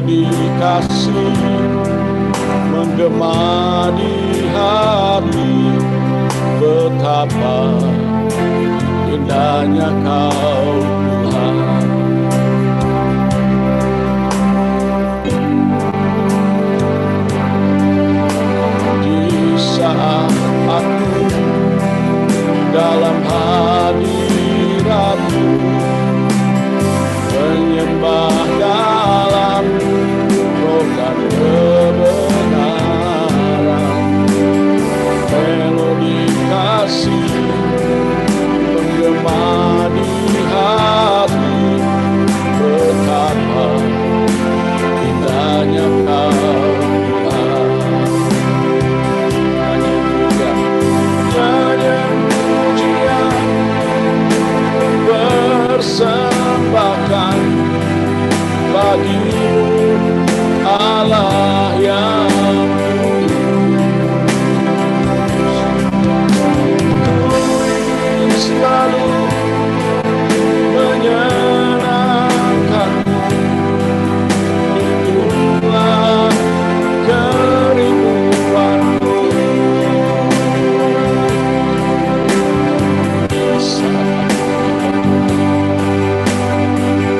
dikasih menggema di hati, betapa indahnya Kau Tuhan. Di saat aku dalam hadirat-Mu, menyembah dalam roh dan kebenaran, melodi kasih menggema di hati, betapa indahnya Kau Tuhan. Nyanyi pujian persembahkan bagi-Mu, Allah yang selalu menyenangkan-Mu. Itulah kerinduan-Ku.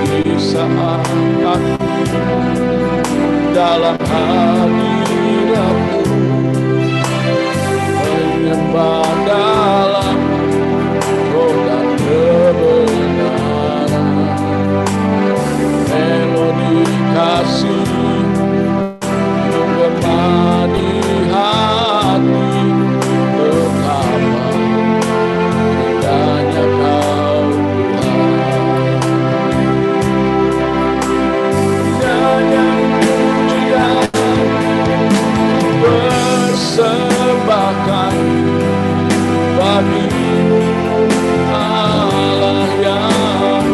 Di saat aku dalam hadirat-Mu, menyembah dalam roh dan kebenaran, melodi kasih menggema di hati, betapa indahnya Kau Tuhan. Nyanyi pujian persembahkan bagi-Mu, Allah yang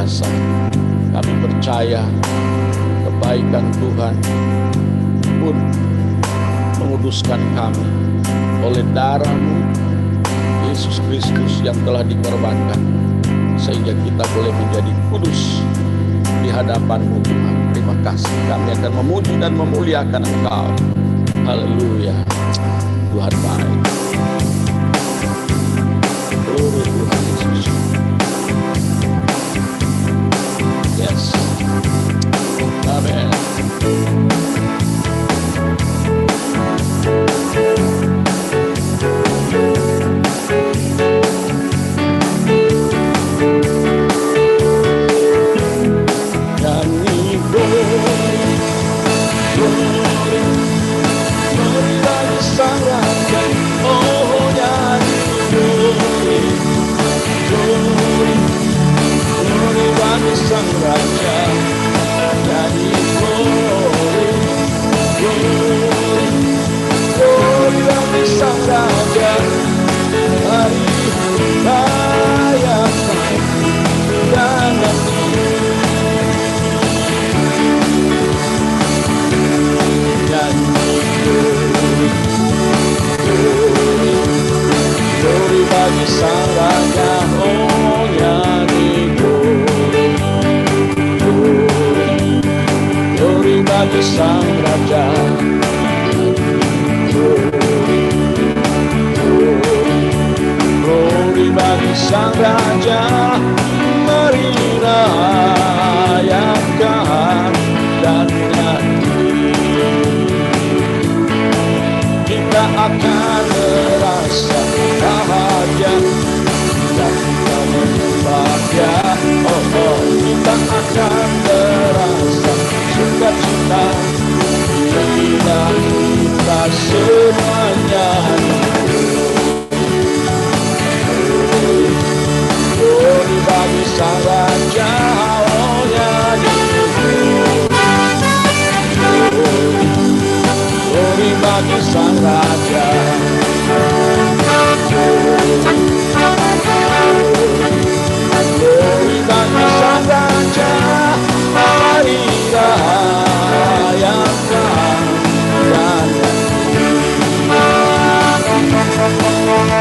biasa. Kami percaya kebaikan Tuhan pun menguduskan kami oleh darah-Mu Yesus Kristus yang telah dikorbankan, sehingga kita boleh menjadi kudus di hadapan-Mu Tuhan. Terima kasih, kami akan memuji dan memuliakan Engkau. Haleluya. Tuhan baik. Glory Tuhan Yesus. Yes. Amen. Sang Raja, nyanyi glory, glory, glory bagi Sang Raja. Mari rayakan dan nanti nyanyi glory, glory, glory bagi Sang Raja. Oh nyanyi bagi Sang Raja. Glory bagi Sang Raja. Mari rayakan dan nyanyi. Kita akan merasa bahagia dan kita menyembah Dia. Oh, kita akan merasa sukacita bila kita semuanya. Glory bagi Sang Raja. Oh nyanyi glory bagi Sang Raja. Glory bagi Sang Raja. Mari rayakan dan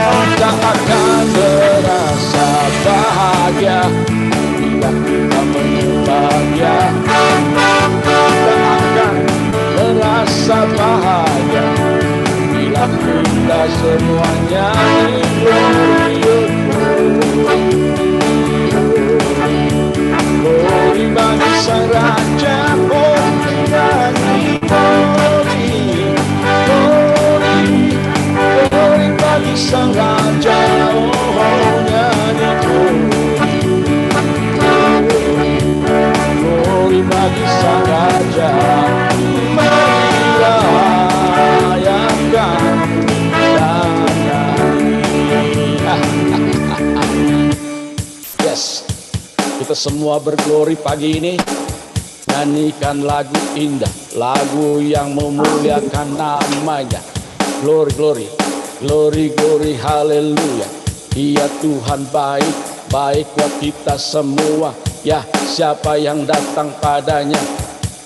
kita akan merasa bahagia bila kita menyembah Dia. Kita akan merasa bahagia bila kita semuanya glory bagi Sang Raja. Oh nyanyi glory, glory, glory bagi Sang Raja. Oh nyanyi glory bagi Sang Raja. Mari rayakan dan nyanyi. Yes. Kita semua berglori pagi ini, nyanyikan lagu indah, lagu yang memuliakan namanya. Glory, glory, glory, glory, haleluya. Dia Tuhan baik, baik buat kita semua. Ya, siapa yang datang padanya,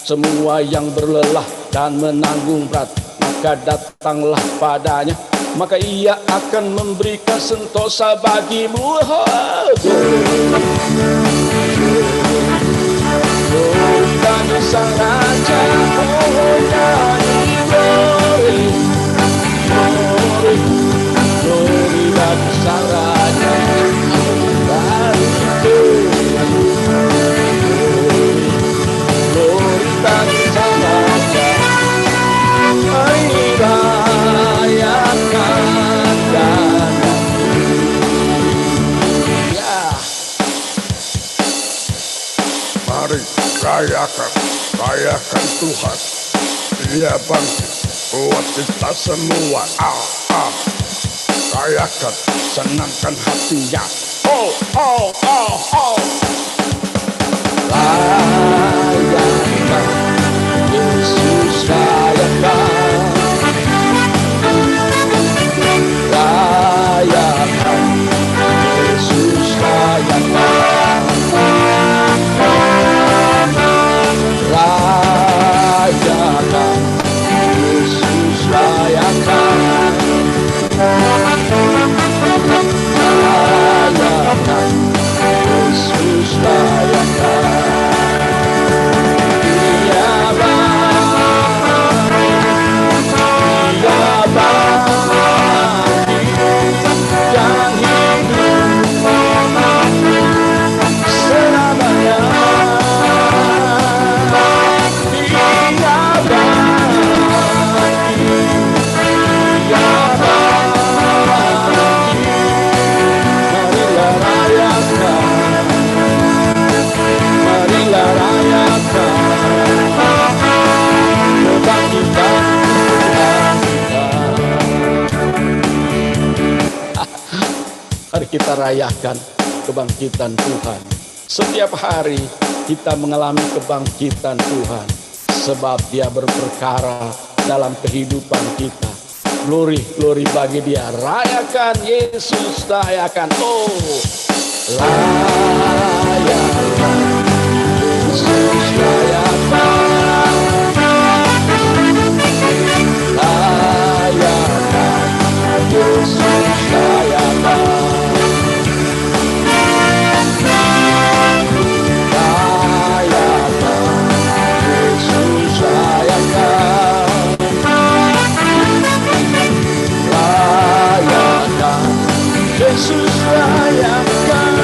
semua yang berlelah dan menanggung berat, maka datanglah padanya, maka Ia akan memberikan sentosa bagimu. Glory bagi Sang Raja. Oh nyanyi glory, glory, glory bagi Sang Raja. Glory bagi Sang Raja. Mari rayakan dan ya. Mari rayakan, rayakan Tuhan. Dia bangkit buat kita semua. Rayakan, senangkan hatinya. Oh, oh, oh, oh. Rayakan Yesus, rayakan, rayakan Yesus, rayakan. Mari kita rayakan kebangkitan Tuhan. Setiap hari kita mengalami kebangkitan Tuhan, sebab Dia berperkara dalam kehidupan kita. Glory, glory bagi Dia. Rayakan Yesus, rayakan. Oh, rayakan Yesus, rayakan. Rayakan Yesus, rayakan. Yesus rayakan.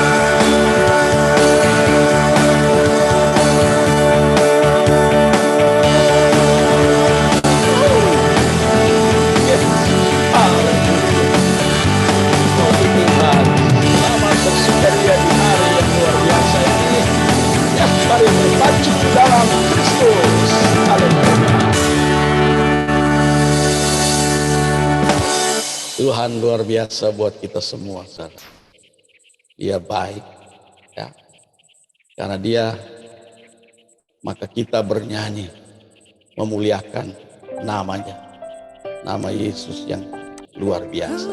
Oh Tuhan, selamat bersukaria di hari yang luar biasa ini. Ya, mari berpacu dalam Kristus. Haleluya. Tuhan luar biasa buat kita semua, saudara. Dia baik, ya. Karena Dia, maka kita bernyanyi, memuliakan namanya, nama Yesus yang luar biasa.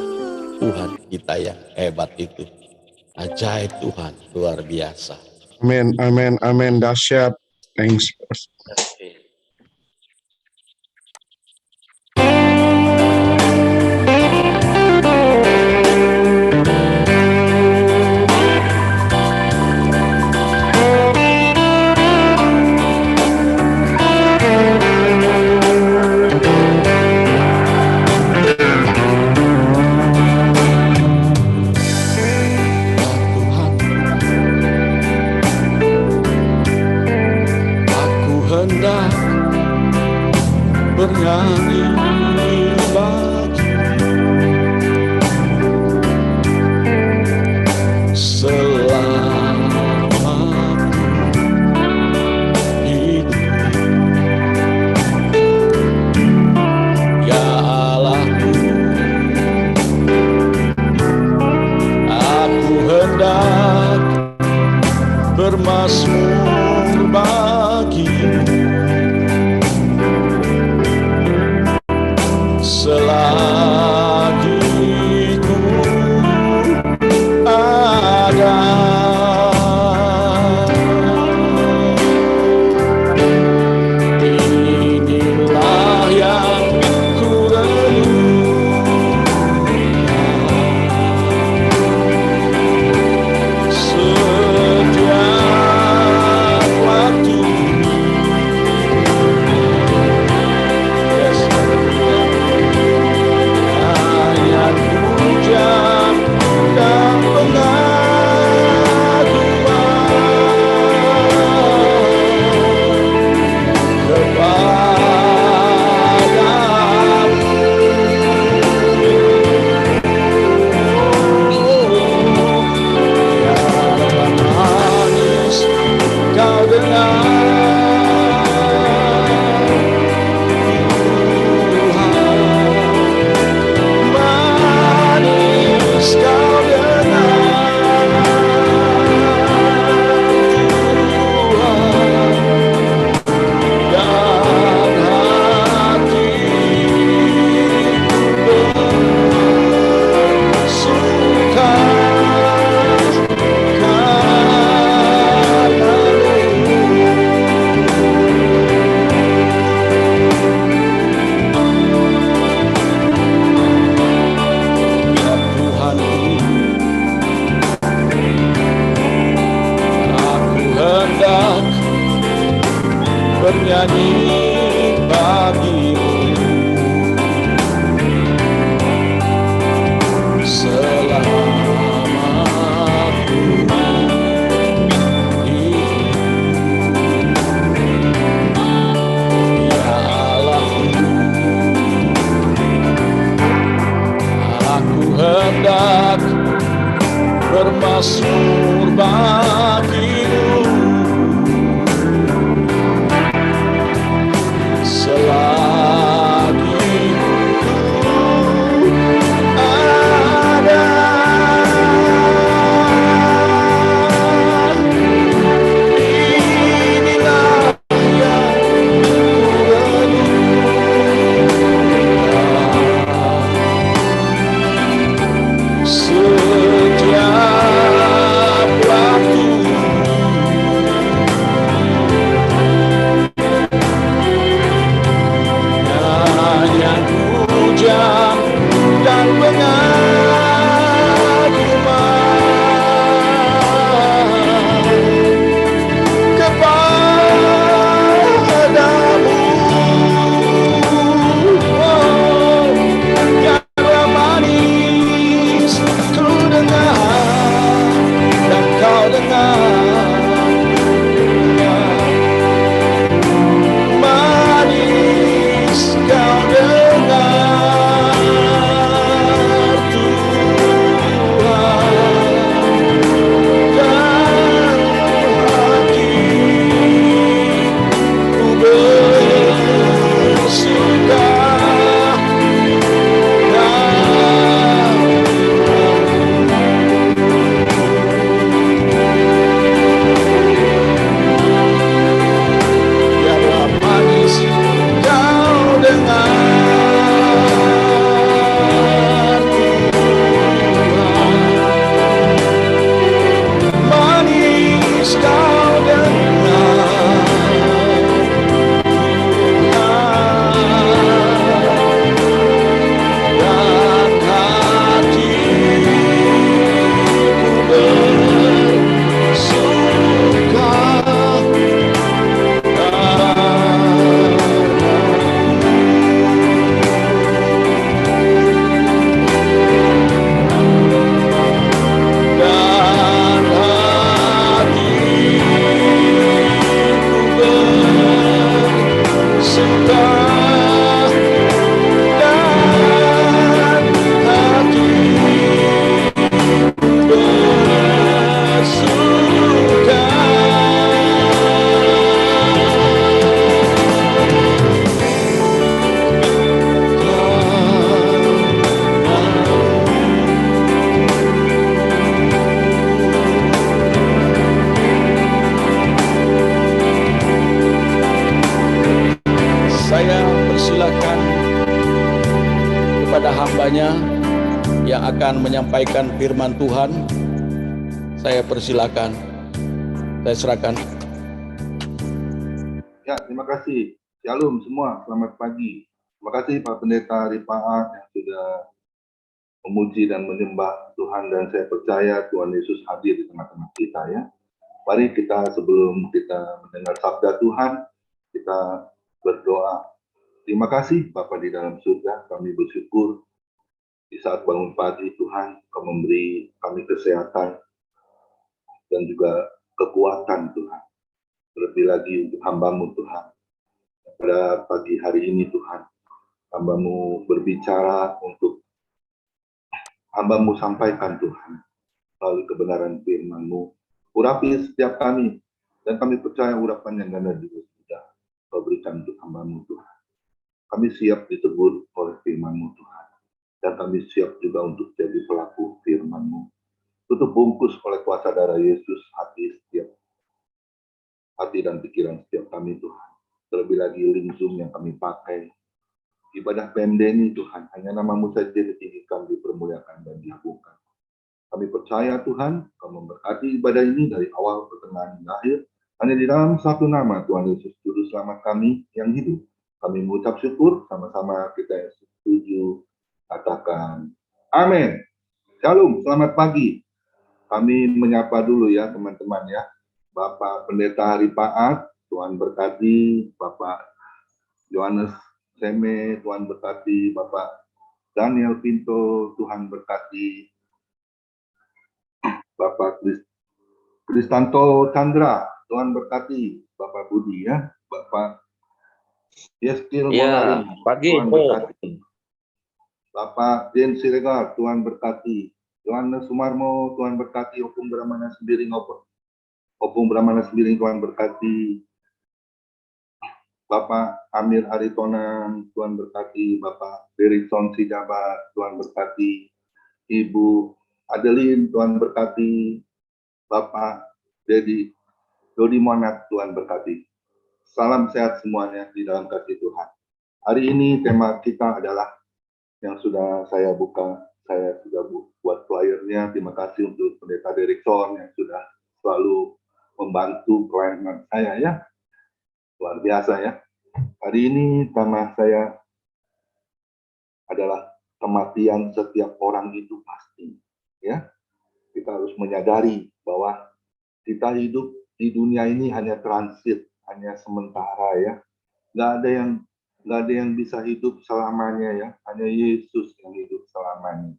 Tuhan kita yang hebat itu, ajaib Tuhan, luar biasa. Amin, amin, amin. Dahsyat. Thanks. Bernyanyi bagi selama hidup, ya Allahku, aku hendak bermazmur bagimu selagi ku ada. Inilah yang ku renungkan setiap waktu. Puja dan pengakuan kepadamu. Yang manis kau dengar, kau dengar Tuhan, dan hati bersuka bernyanyi bagimu selama ku hidup, ya Allahku, aku hendak bermazmur bagimu selagi ku ada. pendetanya yang akan menyampaikan firman Tuhan. Saya persilakan, saya serahkan. Ya, terima kasih. Shalom semua, selamat pagi. Terima kasih Pak Pendeta Rifaat yang sudah memuji dan menyembah Tuhan, dan saya percaya Tuhan Yesus hadir di tengah-tengah kita ya. Mari kita sebelum kita mendengar sabda Tuhan, kita berdoa. Terima kasih Bapa di dalam surga, kami bersyukur di saat bangun pagi Tuhan, Kau memberi kami kesehatan dan juga kekuatan Tuhan. Terlebih lagi untuk hamba-Mu Tuhan. Pada pagi hari ini Tuhan, hamba-Mu berbicara untuk hamba-Mu sampaikan Tuhan melalui kebenaran firman-Mu. Urapi setiap kami, dan kami percaya urapan yang ganda juga sudah Kau berikan untuk hamba-Mu Tuhan. Kami siap ditegur oleh firman-Mu Tuhan, dan kami siap juga untuk jadi pelaku firman-Mu. Tutup bungkus oleh kuasa darah Yesus hati dan pikiran setiap kami Tuhan. Terlebih lagi link Zoom yang kami pakai. Ibadah PMD ini Tuhan, hanya nama-Mu saja ditinggikan, dipermuliakan, dan diagungkan. Kami percaya Tuhan, Kau memberkati ibadah ini dari awal, pertengahan, hingga akhir. Hanya di dalam satu nama Tuhan Yesus, Juru Selamat kami yang hidup. Kami mengucap syukur, sama-sama kita yang setuju, katakan amin. Shalom, selamat pagi. Kami menyapa dulu ya teman-teman ya. Bapak Pendeta Rifaat, Tuhan berkati. Bapak Yohanes Seme, Tuhan berkati. Bapak Daniel Pinto, Tuhan berkati. Bapak Kristanto Chandra, Tuhan berkati. Bapak Budi ya. Bapak Yeskil Molari, pagi. Tuhan berkati. Bapak Jen Siregar, Tuhan berkati. Yohanes Sumarmo, Tuhan berkati. Opung Brahmana Sembiring, Opung Brahmana Sembiring, Tuhan berkati. Bapak Amir Aritonang, Tuhan berkati. Bapak Derikson Sijabat, Tuhan berkati. Ibu Adeline, Tuhan berkati. Bapak Dodi Monat, Tuhan berkati. Salam sehat semuanya di dalam kasih Tuhan. Hari ini tema kita adalah yang sudah saya buka, saya sudah buat flyernya. Terima kasih untuk Pendeta Derikson yang sudah selalu membantu pelayanan saya ya. Luar biasa ya. Hari ini tema saya adalah kematian setiap orang itu pasti. Ya, kita harus menyadari bahwa kita hidup di dunia ini hanya transit, hanya sementara ya. Nggak ada yang bisa hidup selamanya ya. Hanya Yesus yang hidup selamanya.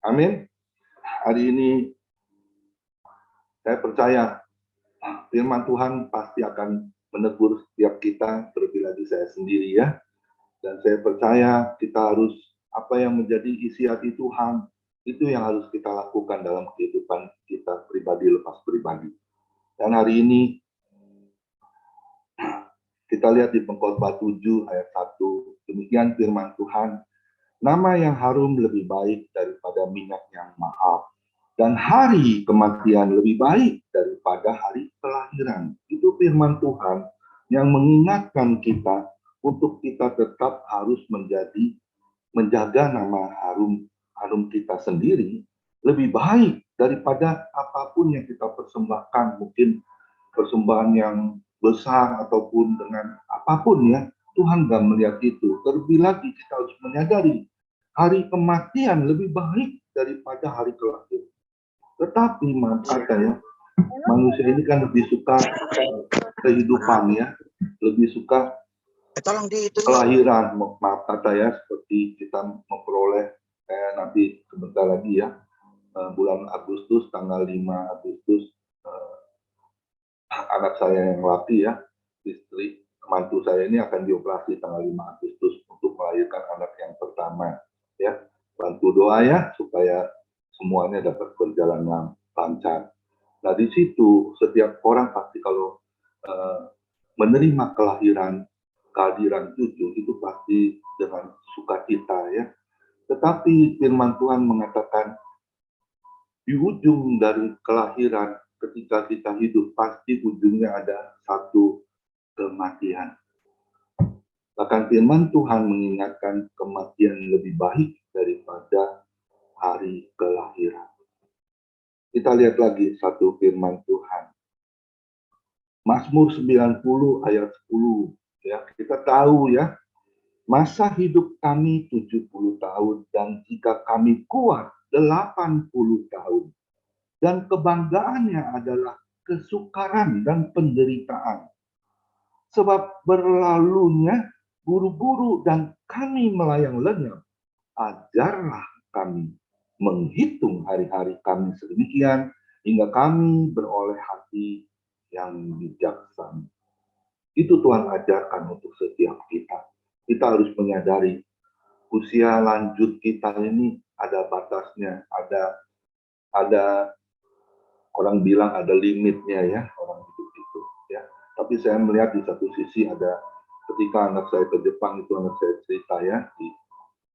Amin. Hari ini saya percaya firman Tuhan pasti akan menegur setiap kita, terlebih lagi saya sendiri ya. Dan saya percaya kita harus, apa yang menjadi isi hati Tuhan, itu yang harus kita lakukan dalam kehidupan kita pribadi lepas pribadi. Dan hari ini kita lihat di Pengkhotbah 7 ayat 1, demikian firman Tuhan, nama yang harum lebih baik daripada minyak yang mahal, dan hari kematian lebih baik daripada hari kelahiran. Itu firman Tuhan yang mengingatkan kita untuk kita tetap harus menjaga nama harum kita sendiri lebih baik daripada apapun yang kita persembahkan, mungkin persembahan yang besar ataupun dengan apapun ya. Tuhan gak melihat itu. Terlebih lagi kita harus menyadari hari kematian lebih baik daripada hari kelahiran. Tetapi kata ya, manusia ini kan lebih suka kehidupan ya, lebih suka kelahiran. Maaf kata ya, seperti kita memperoleh nanti sebentar lagi ya, bulan Agustus, tanggal 5 Agustus, anak saya yang laki ya, istri mantu saya ini akan dioperasi tanggal 5 Agustus untuk melahirkan anak yang pertama ya. Bantu doa ya supaya semuanya dapat berjalan lancar. Nah di situ setiap orang pasti kalau menerima kehadiran cucu itu pasti dengan sukacita ya. Tetapi firman Tuhan mengatakan di ujung dari kelahiran ketika kita hidup pasti ujungnya ada satu kematian. Bahkan firman Tuhan mengingatkan kematian lebih baik daripada hari kelahiran. Kita lihat lagi satu firman Tuhan. Mazmur 90 ayat 10. Ya, kita tahu ya, masa hidup kami 70 tahun dan jika kami kuat 80 tahun. Dan kebanggaannya adalah kesukaran dan penderitaan. Sebab berlalunya buru-buru dan kami melayang lenyap. Ajarlah kami menghitung hari-hari kami sedemikian hingga kami beroleh hati yang bijaksana. Itu Tuhan ajarkan untuk setiap kita. Kita harus menyadari usia lanjut kita ini ada batasnya, ada orang bilang ada limitnya ya, orang hidup itu ya. Tapi saya melihat di satu sisi ada ketika anak saya ke Jepang itu anak saya cerita ya di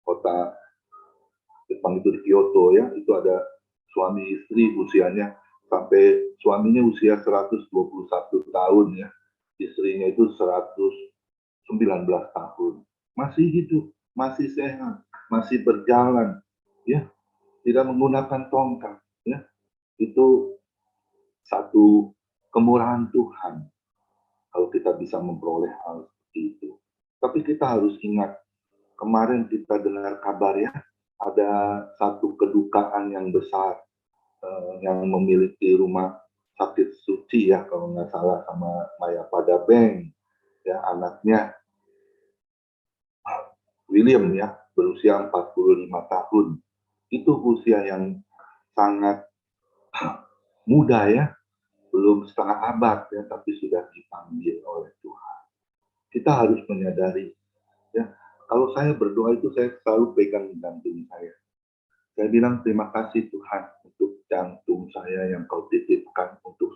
kota Jepang itu di Kyoto ya, itu ada suami istri usianya sampai suaminya usia 121 tahun ya, istrinya itu 119 tahun. Masih hidup, masih sehat, masih berjalan ya, tidak menggunakan tongkat ya. Itu satu kemurahan Tuhan kalau kita bisa memperoleh hal seperti itu. Tapi kita harus ingat, kemarin kita dengar kabar ya, ada satu kedukaan yang besar yang memiliki rumah sakit suci ya, kalau nggak salah sama Maya Padabeng, ya anaknya William ya, berusia 45 tahun. Itu usia yang sangat muda ya, belum setengah abad ya, tapi sudah dipanggil oleh Tuhan. Kita harus menyadari ya, kalau saya berdoa itu saya selalu pegang jantung saya. Saya bilang terima kasih Tuhan untuk jantung saya yang kau titipkan untuk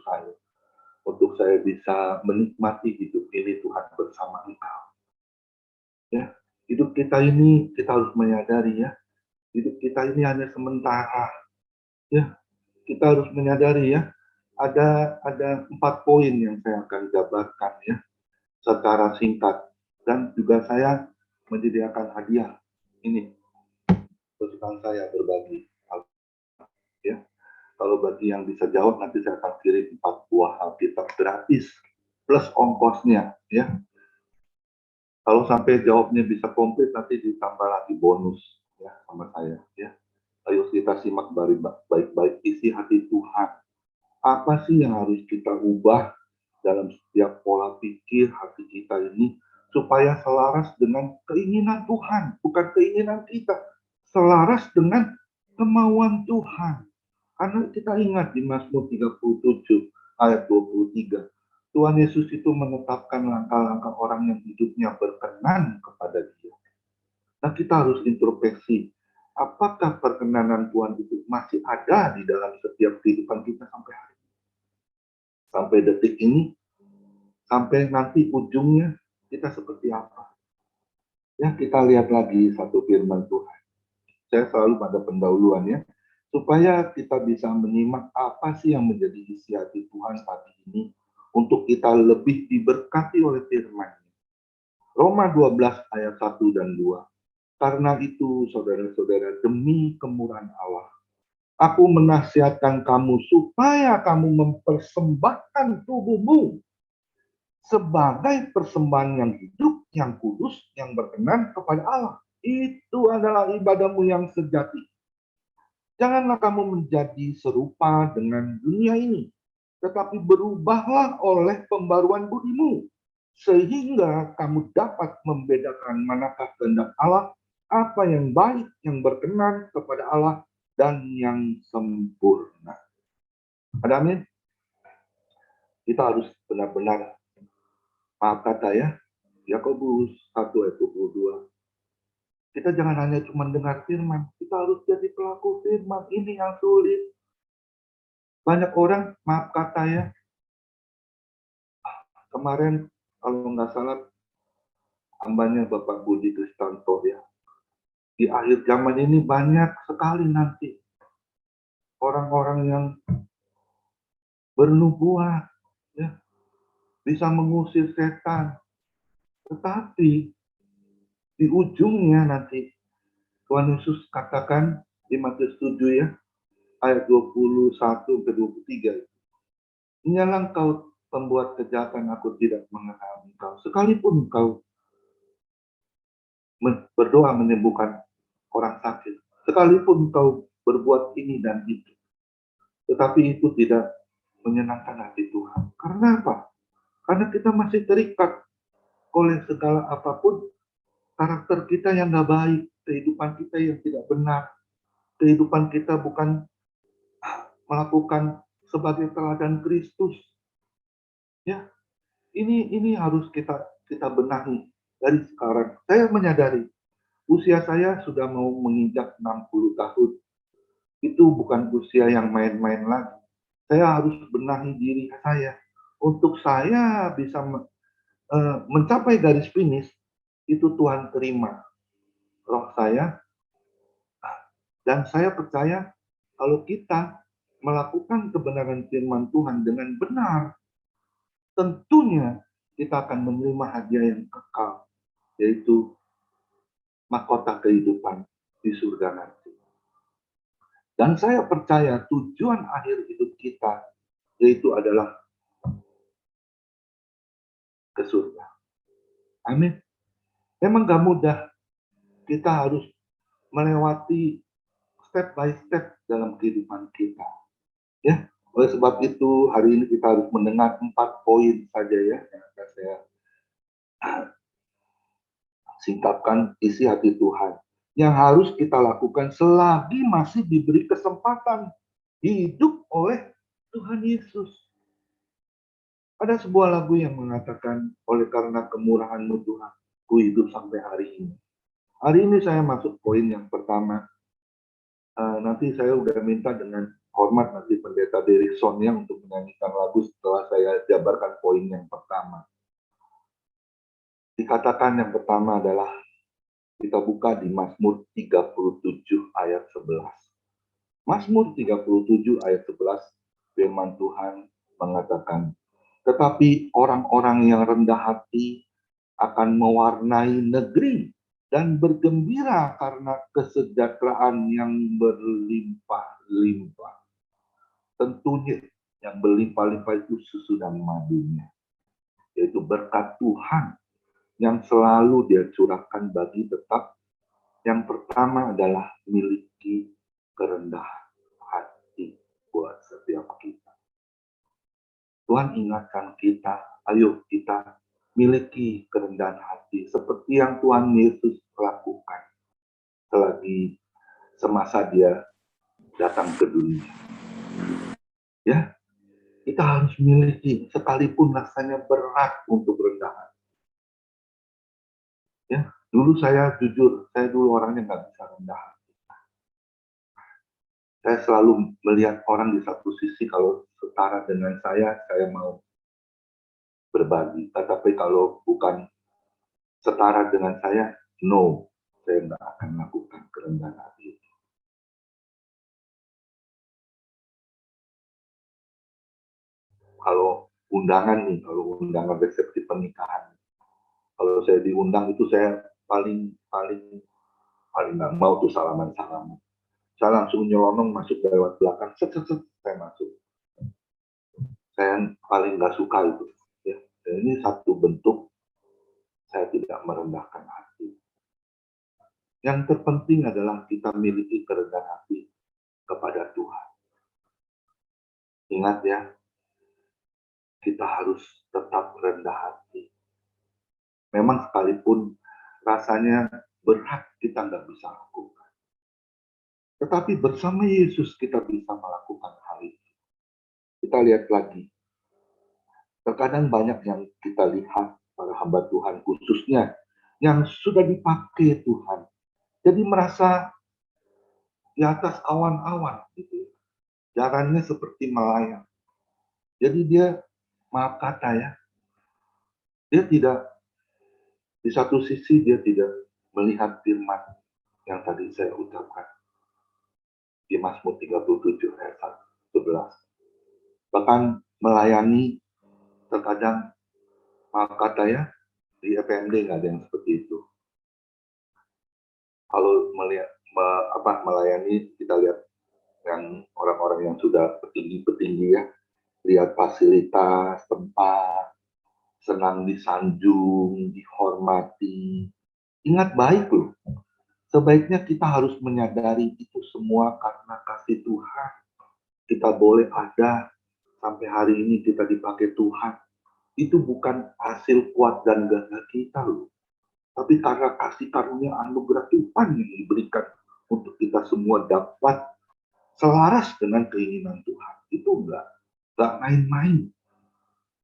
saya bisa menikmati hidup ini Tuhan bersama Engkau. Ya, hidup kita ini kita harus menyadari ya, hidup kita ini hanya sementara. Ya, kita harus menyadari ya, ada 4 poin yang saya akan jabarkan ya secara singkat, dan juga saya menyediakan hadiah ini kesukaan saya berbagi ya. Kalau bagi yang bisa jawab nanti saya akan kirim 4 buah Alkitab gratis plus ongkosnya ya. Kalau sampai jawabnya bisa komplit nanti ditambah lagi bonus ya sama saya ya. Ayo kita simak baik-baik isi hati Tuhan. Apa sih yang harus kita ubah dalam setiap pola pikir hati kita ini supaya selaras dengan keinginan Tuhan, bukan keinginan kita, selaras dengan kemauan Tuhan. Karena kita ingat di Mazmur 37 ayat 23, Tuhan Yesus itu menetapkan langkah-langkah orang yang hidupnya berkenan kepada Dia. Nah, kita harus introspeksi, apakah perkenanan Tuhan itu masih ada di dalam setiap kehidupan kita sampai hari ini? Sampai detik ini, sampai nanti ujungnya kita seperti apa? Ya, kita lihat lagi satu firman Tuhan. Saya selalu pada pendahuluan ya, supaya kita bisa menyimak apa sih yang menjadi isi hati Tuhan pagi ini untuk kita lebih diberkati oleh firman. Roma 12 ayat 1 dan 2. Karena itu saudara-saudara, demi kemurahan Allah, aku menasihatkan kamu supaya kamu mempersembahkan tubuhmu sebagai persembahan yang hidup, yang kudus, yang berkenan kepada Allah. Itu adalah ibadahmu yang sejati. Janganlah kamu menjadi serupa dengan dunia ini, tetapi berubahlah oleh pembaruan budimu, sehingga kamu dapat membedakan manakah kehendak Allah, apa yang baik, yang berkenan kepada Allah, dan yang sempurna. Ada amin? Kita harus benar-benar, maaf kata ya, Yakobus 1 ayat 22. Kita jangan hanya cuma dengar firman, kita harus jadi pelaku firman. Ini yang sulit. Banyak orang, maaf kata ya, kemarin kalau nggak salah, hambanya Bapak Budi Kristanto ya, di akhir zaman ini banyak sekali nanti orang-orang yang bernubuat, ya, bisa mengusir setan. Tetapi di ujungnya nanti Tuhan Yesus katakan di Matius 7 ya, ayat 21 ke 23. Ingatlah engkau pembuat kejahatan, aku tidak mengenal engkau. Sekalipun engkau berdoa menyembuhkan orang sakit, sekalipun engkau berbuat ini dan itu, tetapi itu tidak menyenangkan hati Tuhan. Karena apa? Karena kita masih terikat oleh segala apapun, karakter kita yang nggak baik, kehidupan kita yang tidak benar, kehidupan kita bukan melakukan sebagai teladan Kristus. Ya, ini harus kita benahi dari sekarang. Saya menyadari usia saya sudah mau menginjak 60 tahun. Itu bukan usia yang main-main lagi. Saya harus benahi diri saya untuk saya bisa mencapai garis finish. Itu Tuhan terima roh saya, dan saya percaya kalau kita melakukan kebenaran firman Tuhan dengan benar, tentunya kita akan menerima hadiah yang kekal, yaitu mahkota kehidupan di surga nanti. Dan saya percaya tujuan akhir hidup kita yaitu adalah ke surga. Amin. Memang gak mudah. Kita harus melewati step by step dalam kehidupan kita. Ya, oleh sebab itu hari ini kita harus mendengar 4 poin saja ya yang akan saya singkapkan isi hati Tuhan yang harus kita lakukan selagi masih diberi kesempatan hidup oleh Tuhan Yesus. Ada sebuah lagu yang mengatakan, oleh karena kemurahan-Mu Tuhan, ku hidup sampai hari ini. Hari ini saya masuk poin yang pertama. Nanti saya udah minta dengan hormat nanti Pendeta Derikson yang untuk menyanyikan lagu setelah saya jabarkan poin yang pertama. Dikatakan yang pertama adalah, kita buka di Mazmur 37 ayat 11. Mazmur 37 ayat 11, firman Tuhan mengatakan, tetapi orang-orang yang rendah hati akan mewarnai negeri dan bergembira karena kesejahteraan yang berlimpah-limpah. Tentunya yang berlimpah-limpah itu susu dan madunya, yaitu berkat Tuhan yang selalu Dia curahkan bagi tetap. Yang pertama adalah miliki kerendahan hati buat setiap kita. Tuhan ingatkan kita, ayo kita miliki kerendahan hati seperti yang Tuhan Yesus lakukan selagi semasa Dia datang ke dunia. Ya, kita harus miliki sekalipun rasanya berat untuk rendah hati. Ya, dulu saya jujur, saya dulu orangnya nggak bisa rendah hati. Saya selalu melihat orang di satu sisi, kalau setara dengan saya mau berbagi. Tetapi kalau bukan setara dengan saya, no, saya nggak akan melakukan kerendahan hati itu. Kalau undangan nih, kalau undangan resepsi pernikahan, kalau saya diundang itu saya paling nggak mau tuh salaman. Saya langsung nyelonong masuk lewat belakang, saya masuk. Saya paling nggak suka itu. Ya. Dan ini satu bentuk saya tidak merendahkan hati. Yang terpenting adalah kita miliki kerendahan hati kepada Tuhan. Ingat ya, kita harus tetap rendah hati. Memang sekalipun rasanya berat, kita nggak bisa lakukan. Tetapi bersama Yesus kita bisa melakukan hal itu. Kita lihat lagi. Terkadang banyak yang kita lihat para hamba Tuhan khususnya yang sudah dipakai Tuhan. Jadi merasa di atas awan-awan gitu. Jalannya seperti melayang. Jadi dia, maaf kata ya, dia tidak, di satu sisi dia tidak melihat firman yang tadi saya ucapkan di Mazmur 37 ayat 11. Bahkan melayani terkadang, maaf kata ya, di FPMD nggak ada yang seperti itu. Kalau melayani, kita lihat yang orang-orang yang sudah petinggi-petinggi ya, lihat fasilitas, tempat, senang disanjung, dihormati. Ingat baik loh, sebaiknya kita harus menyadari itu semua karena kasih Tuhan. Kita boleh ada sampai hari ini, kita dipakai Tuhan. Itu bukan hasil kuat dan gagah kita loh, tapi karena kasih karunia anugerah Tuhan yang diberikan untuk kita semua dapat selaras dengan keinginan Tuhan. Itu enggak main-main.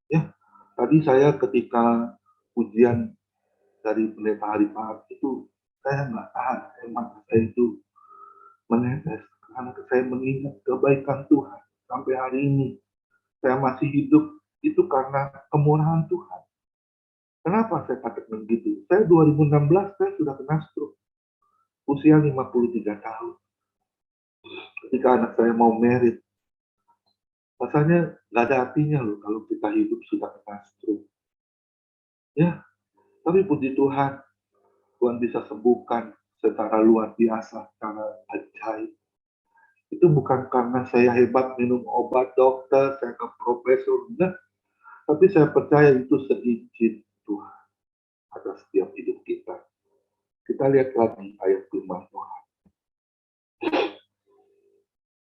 Ya, tadi saya ketika ujian dari pendeta Haripaat itu, saya nggak tahan, mata saya itu menetes karena saya mengingat kebaikan Tuhan. Sampai hari ini saya masih hidup itu karena kemurahan Tuhan. Kenapa saya katakan begitu? Saya 2016 saya sudah kena stroke, usia 53 tahun. Ketika anak saya mau merit, rasanya nggak ada artinya loh kalau kita hidup sudah kena stroke. Ya, tapi puji Tuhan, Tuhan bisa sembuhkan secara luar biasa, secara ajaib. Itu bukan karena saya hebat minum obat dokter, saya ke profesor, enggak. Tapi saya percaya itu seizin Tuhan atas setiap hidup kita. Kita lihat lagi ayat firman Tuhan.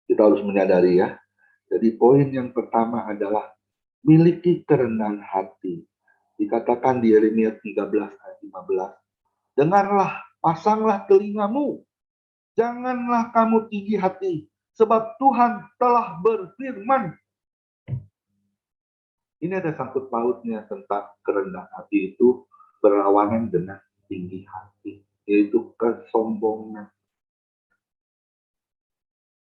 Kita harus menyadari ya. Jadi poin yang pertama adalah miliki kerendahan hati. Dikatakan di Yeremia 13 ayat 15. Dengarlah, pasanglah telingamu. Janganlah kamu tinggi hati, sebab Tuhan telah berfirman. Ini ada sangkut pautnya tentang kerendahan hati itu berlawanan dengan tinggi hati, yaitu kesombongan.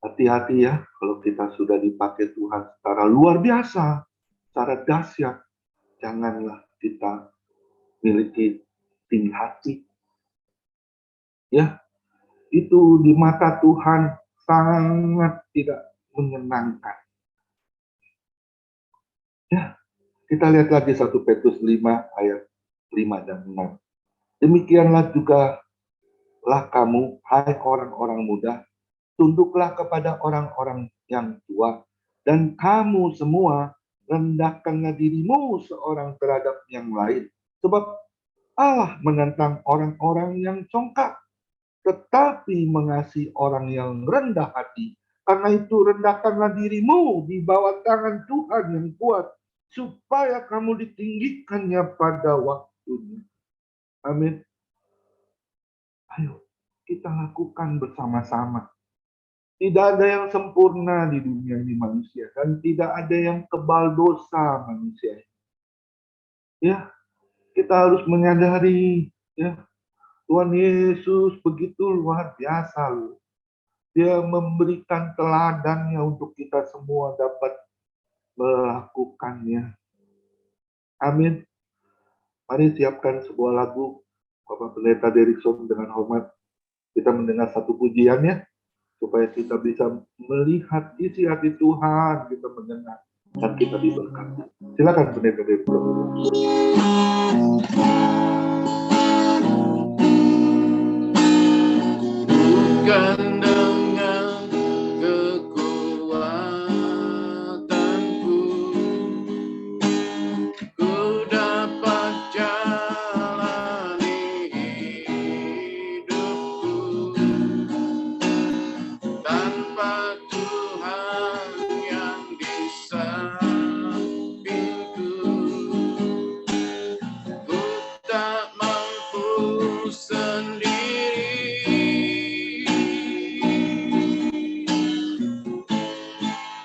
Hati-hati ya, kalau kita sudah dipakai Tuhan secara luar biasa, secara dahsyat, janganlah kita miliki tinggi hati. Ya, itu di mata Tuhan sangat tidak menyenangkan. Ya, kita lihat lagi 1 Petrus 5 ayat 5 dan 6. Demikianlah juga lah kamu, hai orang-orang muda, tunduklah kepada orang-orang yang tua, dan kamu semua rendahkanlah dirimu seorang terhadap yang lain. Sebab Allah menentang orang-orang yang congkak, tetapi mengasihi orang yang rendah hati. Karena itu rendahkanlah dirimu di bawah tangan Tuhan yang kuat, supaya kamu ditinggikannya pada waktunya. Amin. Ayo, kita lakukan bersama-sama. Tidak ada yang sempurna di dunia ini manusia, dan tidak ada yang kebal dosa manusia. Ya, kita harus menyadari, ya, Tuhan Yesus begitu luar biasa loh. Dia memberikan teladannya untuk kita semua dapat melakukannya. Amin. Mari siapkan sebuah lagu Bapak Pendeta Derikson dengan hormat. Kita mendengar satu pujian ya, supaya kita bisa melihat isi hati Tuhan, kita mendengar dan kita diberkati. Silakan Pendeta Derikson. Bukan dengan kekuatanku ku dapat jalani hidupku, tanpa Tuhan yang di sampingku ku tak mampu sendiri.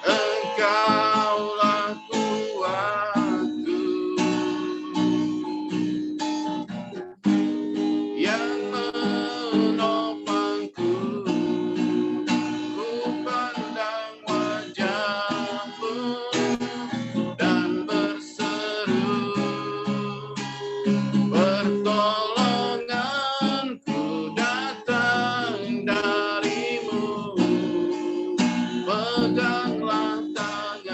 Engkaulah kuatku yang menopangku, ku pandang wajah-Mu dan berseru, pertolonganku datang dari-Mu, peganglah tangan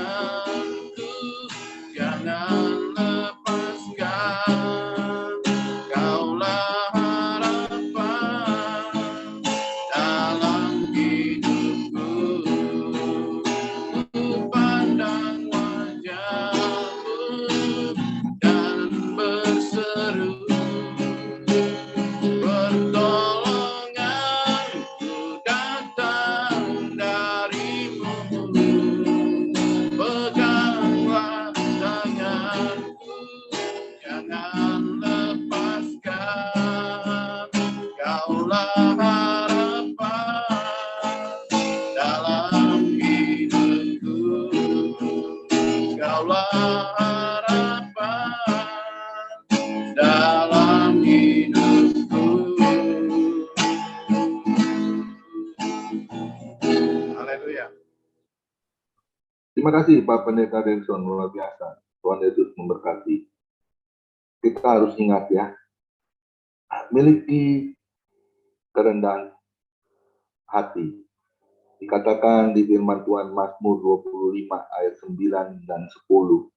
Engkaulah harapan dalam hidupku. Haleluya. Terima kasih Pak Pendeta Denson, luar biasa. Tuhan Yesus memberkati. Kita harus ingat ya, miliki kerendahan hati. Dikatakan di firman Tuhan Mazmur 25 ayat 9 dan 10.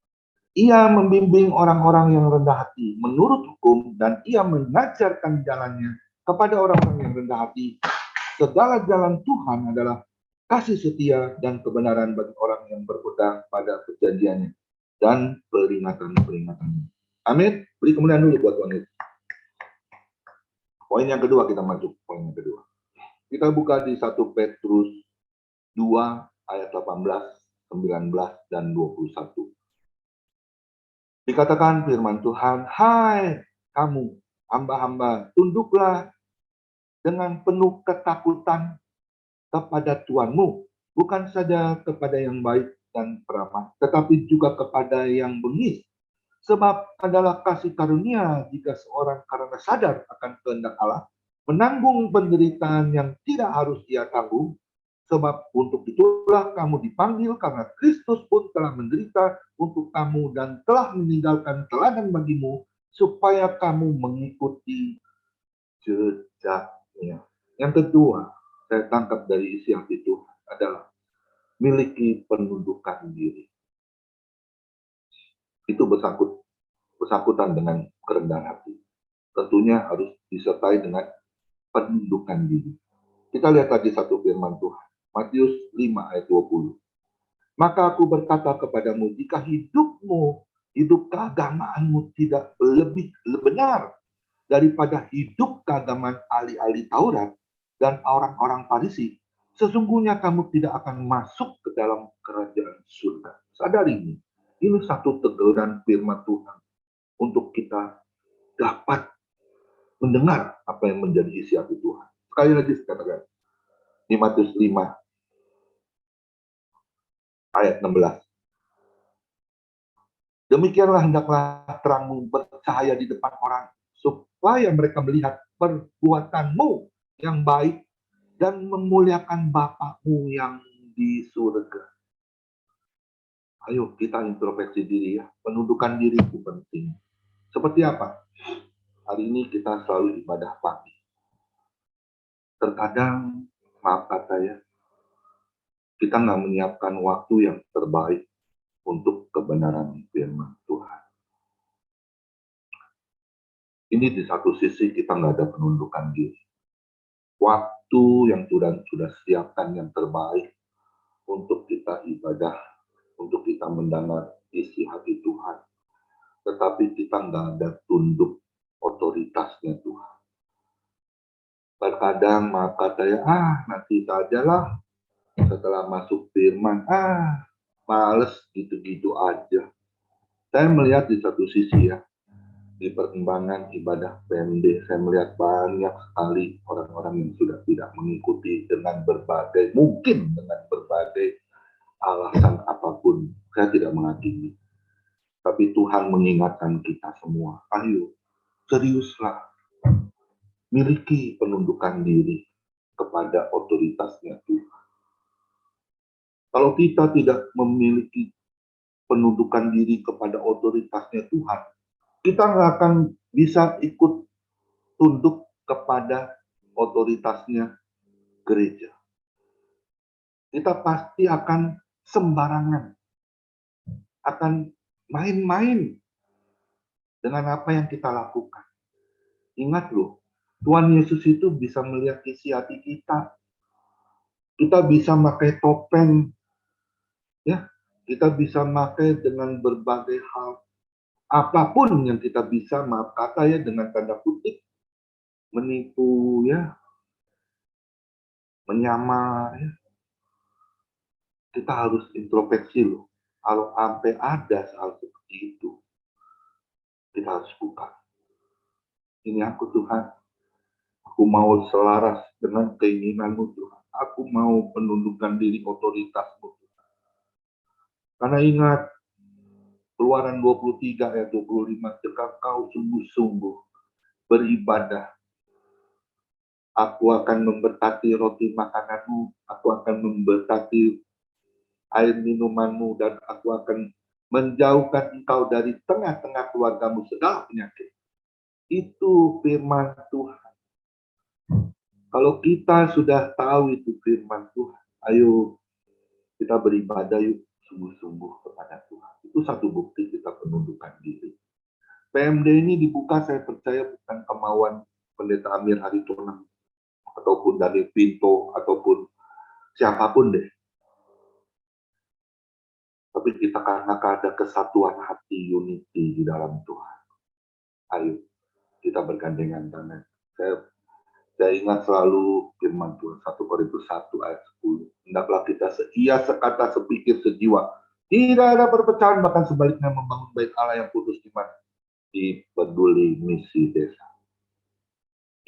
Ia membimbing orang-orang yang rendah hati menurut hukum, dan ia mengajarkan jalannya kepada orang-orang yang rendah hati. Segala jalan Tuhan adalah kasih setia dan kebenaran bagi orang yang berpegang pada perjanjiannya dan peringatan-peringatannya. Amin. Beri kemuliaan dulu buat Tuhan Yesus. Poin yang kedua, kita masuk poin yang kedua. Kita buka di 1 Petrus 2 ayat 18, 19, dan 21. Dikatakan firman Tuhan, hai kamu hamba-hamba, tunduklah dengan penuh ketakutan kepada Tuhanmu, bukan saja kepada yang baik dan peramah, tetapi juga kepada yang bengis. Sebab adalah kasih karunia jika seorang karena sadar akan kehendak Allah, menanggung penderitaan yang tidak harus ia tanggung. Sebab untuk itulah kamu dipanggil, karena Kristus pun telah menderita untuk kamu dan telah meninggalkan teladan bagimu, supaya kamu mengikuti jejaknya. Yang kedua, saya tangkap dari isi hati Tuhan adalah miliki penundukan diri. Itu bersangkutan dengan kerendahan hati. Tentunya harus disertai dengan penundukan diri. Kita lihat lagi satu firman Tuhan. Matius 5 ayat 20. Maka aku berkata kepadamu, jika hidup keagamaanmu tidak lebih benar daripada hidup keagamaan ahli-ahli Taurat dan orang-orang Farisi, sesungguhnya kamu tidak akan masuk ke dalam kerajaan surga. Sadari ini satu teguran firman Tuhan untuk kita dapat mendengar apa yang menjadi isi hati Tuhan. Sekali lagi saya katakan, di Matius 5 ayat 16. Demikianlah hendaklah terangmu bercahaya di depan orang, supaya mereka melihat perbuatanmu yang baik dan memuliakan Bapa-Mu yang di surga. Ayo kita introspeksi diri ya, penundukan diri itu penting. Seperti apa? Hari ini kita selalu ibadah pagi. Terkadang, maaf kata ya, kita nggak menyiapkan waktu yang terbaik untuk kebenaran firman Tuhan. Ini di satu sisi kita nggak ada penundukan diri. Waktu yang sudah siapkan yang terbaik untuk kita ibadah, untuk kita mendengar isi hati Tuhan. Tetapi kita nggak ada tunduk otoritasnya Tuhan. Terkadang maaf kata ya, nanti sajalah setelah masuk firman, males gitu-gitu aja. Saya melihat di satu sisi ya, di perkembangan ibadah PMD, saya melihat banyak sekali orang-orang yang sudah tidak mengikuti dengan berbagai alasan apapun. Saya tidak menghakimi. Tapi Tuhan mengingatkan kita semua, ayo seriuslah, miliki penundukan diri kepada otoritasnya Tuhan. Kalau kita tidak memiliki penundukan diri kepada otoritasnya Tuhan, kita nggak akan bisa ikut tunduk kepada otoritasnya gereja. Kita pasti akan sembarangan, akan main-main dengan apa yang kita lakukan. Ingat loh, Tuhan Yesus itu bisa melihat isi hati kita. Kita bisa pakai topeng, ya, kita bisa pakai dengan berbagai hal. Apapun yang kita bisa, maaf kata ya, dengan tanda kutip, menipu ya, menyamar ya. Kita harus introspeksi loh. Kalau sampai ada hal seperti itu, kita harus buka. Ini aku Tuhan, aku mau selaras dengan keinginanmu Tuhan. Aku mau penundukan diri otoritasmu Tuhan. Karena ingat, Keluaran 23 ayat 25, jika kau sungguh-sungguh beribadah, aku akan memberkati roti makananmu, aku akan memberkati air minumanmu, dan aku akan menjauhkan engkau dari tengah-tengah keluargamu segala penyakit. Itu firman Tuhan. Kalau kita sudah tahu itu firman Tuhan, ayo kita beribadah yuk sungguh-sungguh kepada Tuhan. Itu satu bukti kita penundukan diri. PMD ini dibuka, saya percaya bukan kemauan Pendeta Amir Haritonang, ataupun dari Pinto, ataupun siapapun deh. Tapi kita karena ada kesatuan hati, unity di dalam Tuhan. Ayo, kita bergandengan tangan. Saya ingat selalu firman Tuhan 1 Korintus 1 ayat 10. Hendaklah kita seia, sekata, sepikir, sejiwa. Tidak ada perpecahan, bahkan sebaliknya membangun bait Allah yang kudus iman di peduli misi desa.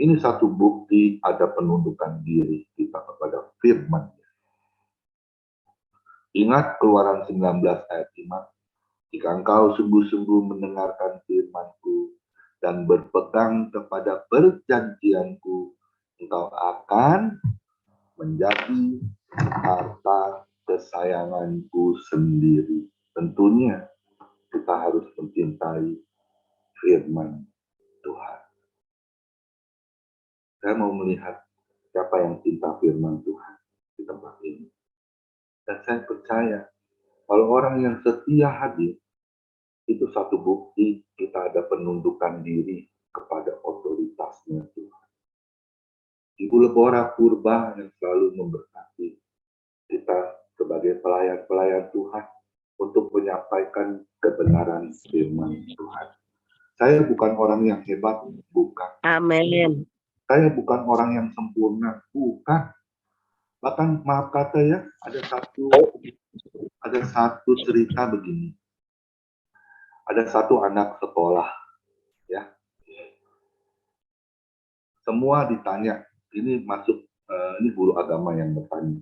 Ini satu bukti ada penundukan diri kita kepada firman. Ingat Keluaran 19 ayat 5. Jika engkau sungguh-sungguh mendengarkan firman-Ku dan berpegang kepada perjanjian-Ku, engkau akan menjadi harta kesayangan-Ku sendiri. Tentunya kita harus mencintai firman Tuhan. Saya mau melihat siapa yang cinta firman Tuhan di tempat ini. Dan saya percaya kalau orang yang setia hadir, itu satu bukti kita ada penundukan diri kepada otoritasnya Tuhan. Ibu Lebora Purba yang selalu memberkati kita sebagai pelayan-pelayan Tuhan untuk menyampaikan kebenaran firman Tuhan. Saya bukan orang yang hebat, bukan. Amin. Saya bukan orang yang sempurna, bukan. Bahkan maaf kata ya, ada satu cerita begini. Ada satu anak sekolah, ya. Semua ditanya, ini guru agama yang bertanya.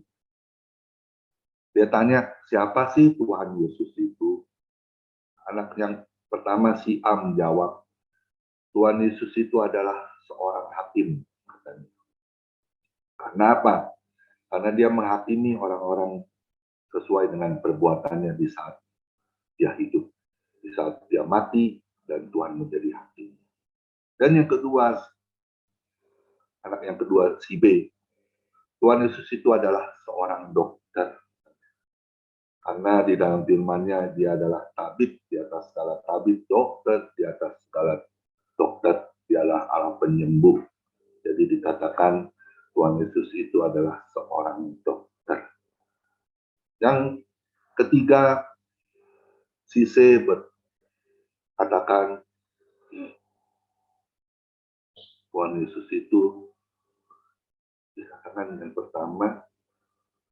Dia tanya, siapa sih Tuhan Yesus itu? Anak yang pertama si A menjawab, Tuhan Yesus itu adalah seorang hakim, katanya. Karena apa? Karena dia menghakimi orang-orang sesuai dengan perbuatannya di saat dia hidup, di saat dia mati, dan Tuhan menjadi hakim. Dan yang kedua, anak yang kedua si B, Tuhan Yesus itu adalah seorang dokter. Karena di dalam firman-Nya dia adalah tabib di atas segala tabib, dokter di atas segala dokter, dialah Allah penyembuh. Jadi dikatakan Tuhan Yesus itu adalah seorang dokter. Yang ketiga, si C berkatakan Tuhan Yesus itu dikatakan yang pertama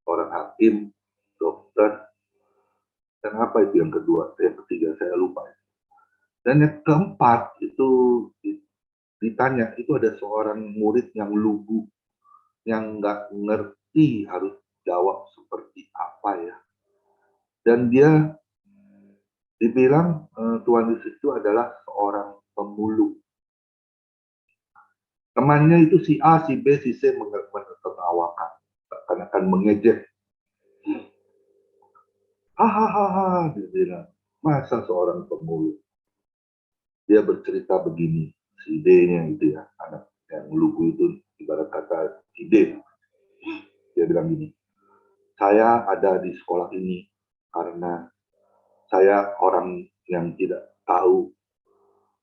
orang hakim, dokter, dan apa itu yang kedua? Yang ketiga saya lupa. Dan yang keempat itu ditanya, itu ada seorang murid yang lugu, yang nggak ngerti harus jawab seperti apa ya. Dan dia dibilang Tuhan Yesus itu adalah seorang pemulung. Temannya itu si A, si B, si C menertawakan, akan mengejek. Hahaha, dia bilang, masa seorang pemulung? Dia bercerita begini, si D-nya itu ya, anak yang lugu itu ibarat kata si D. Dia bilang gini, saya ada di sekolah ini karena saya orang yang tidak tahu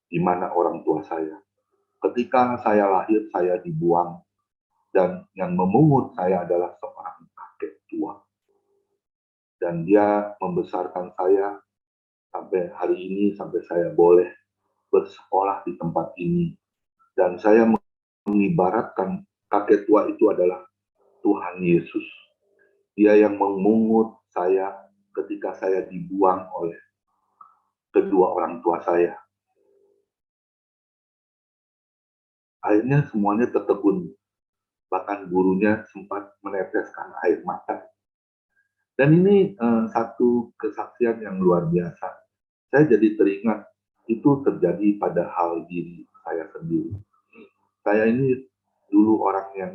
di mana orang tua saya. Ketika saya lahir, saya dibuang, dan yang memungut saya adalah seorang kakek tua. Dan dia membesarkan saya sampai hari ini, sampai saya boleh bersekolah di tempat ini. Dan saya mengibaratkan kakek tua itu adalah Tuhan Yesus. Dia yang memungut saya ketika saya dibuang oleh kedua orang tua saya. Akhirnya semuanya tertegun. Bahkan gurunya sempat meneteskan air mata. Dan ini satu kesaksian yang luar biasa. saya jadi teringat itu terjadi pada hal diri saya sendiri. Saya ini dulu orang yang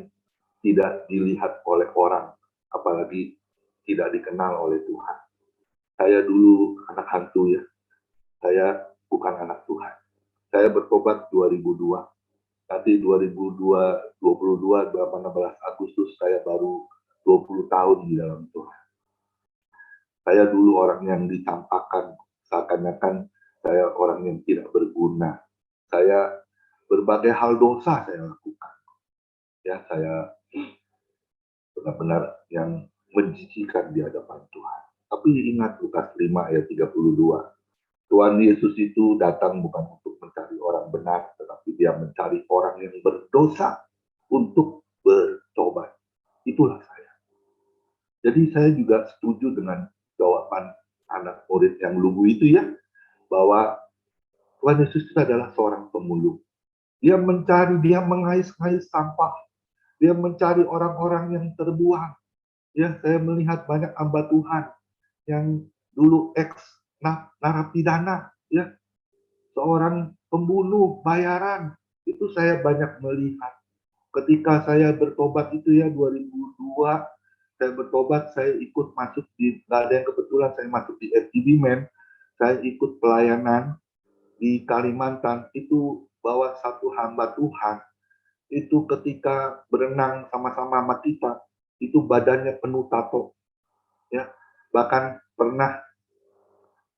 tidak dilihat oleh orang, apalagi tidak dikenal oleh Tuhan. Saya dulu anak hantu ya, saya bukan anak Tuhan. Saya bertobat 2002, nanti 2022, 18 Agustus saya baru 20 tahun di dalam Tuhan. Saya dulu orang yang ditampakkan, seakan-akan saya orang yang tidak berguna. Saya berbagai hal dosa saya lakukan. Ya, saya benar-benar yang menjijikan di hadapan Tuhan. Tapi ingat Lukas 5 ayat 32. Tuhan Yesus itu datang bukan untuk mencari orang benar, tetapi dia mencari orang yang berdosa untuk bertobat. Itulah saya. Jadi saya juga setuju dengan jawaban anak murid yang lugu itu ya, bahwa Tuhan Yesus itu adalah seorang pemulung. Dia mencari, dia mengais-ngais sampah. Dia mencari orang-orang yang terbuang. Ya, saya melihat banyak hamba Tuhan yang dulu narapidana, ya, seorang pembunuh bayaran. Itu saya banyak melihat. Ketika saya bertobat itu ya 2002, saya bertobat, saya ikut masuk di, nggak ada yang kebetulan saya masuk di FGB Men, saya ikut pelayanan di Kalimantan, itu bawa satu hamba Tuhan, itu ketika berenang sama-sama sama kita, itu badannya penuh tato, ya, bahkan pernah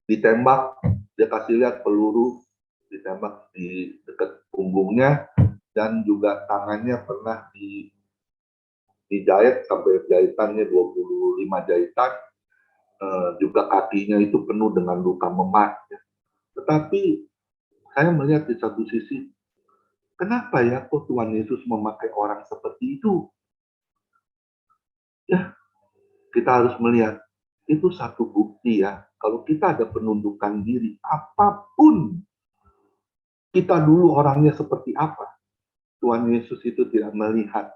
ditembak, dia kasih lihat peluru, ditembak di dekat punggungnya, dan juga tangannya pernah dijahit sampai jahitannya 25 jahitan, juga kakinya itu penuh dengan luka memar. Ya. Tetapi saya melihat di satu sisi, kenapa ya kok Tuhan Yesus memakai orang seperti itu? Ya, kita harus melihat, itu satu bukti ya, kalau kita ada penundukan diri, apapun kita dulu orangnya seperti apa, Tuhan Yesus itu tidak melihat.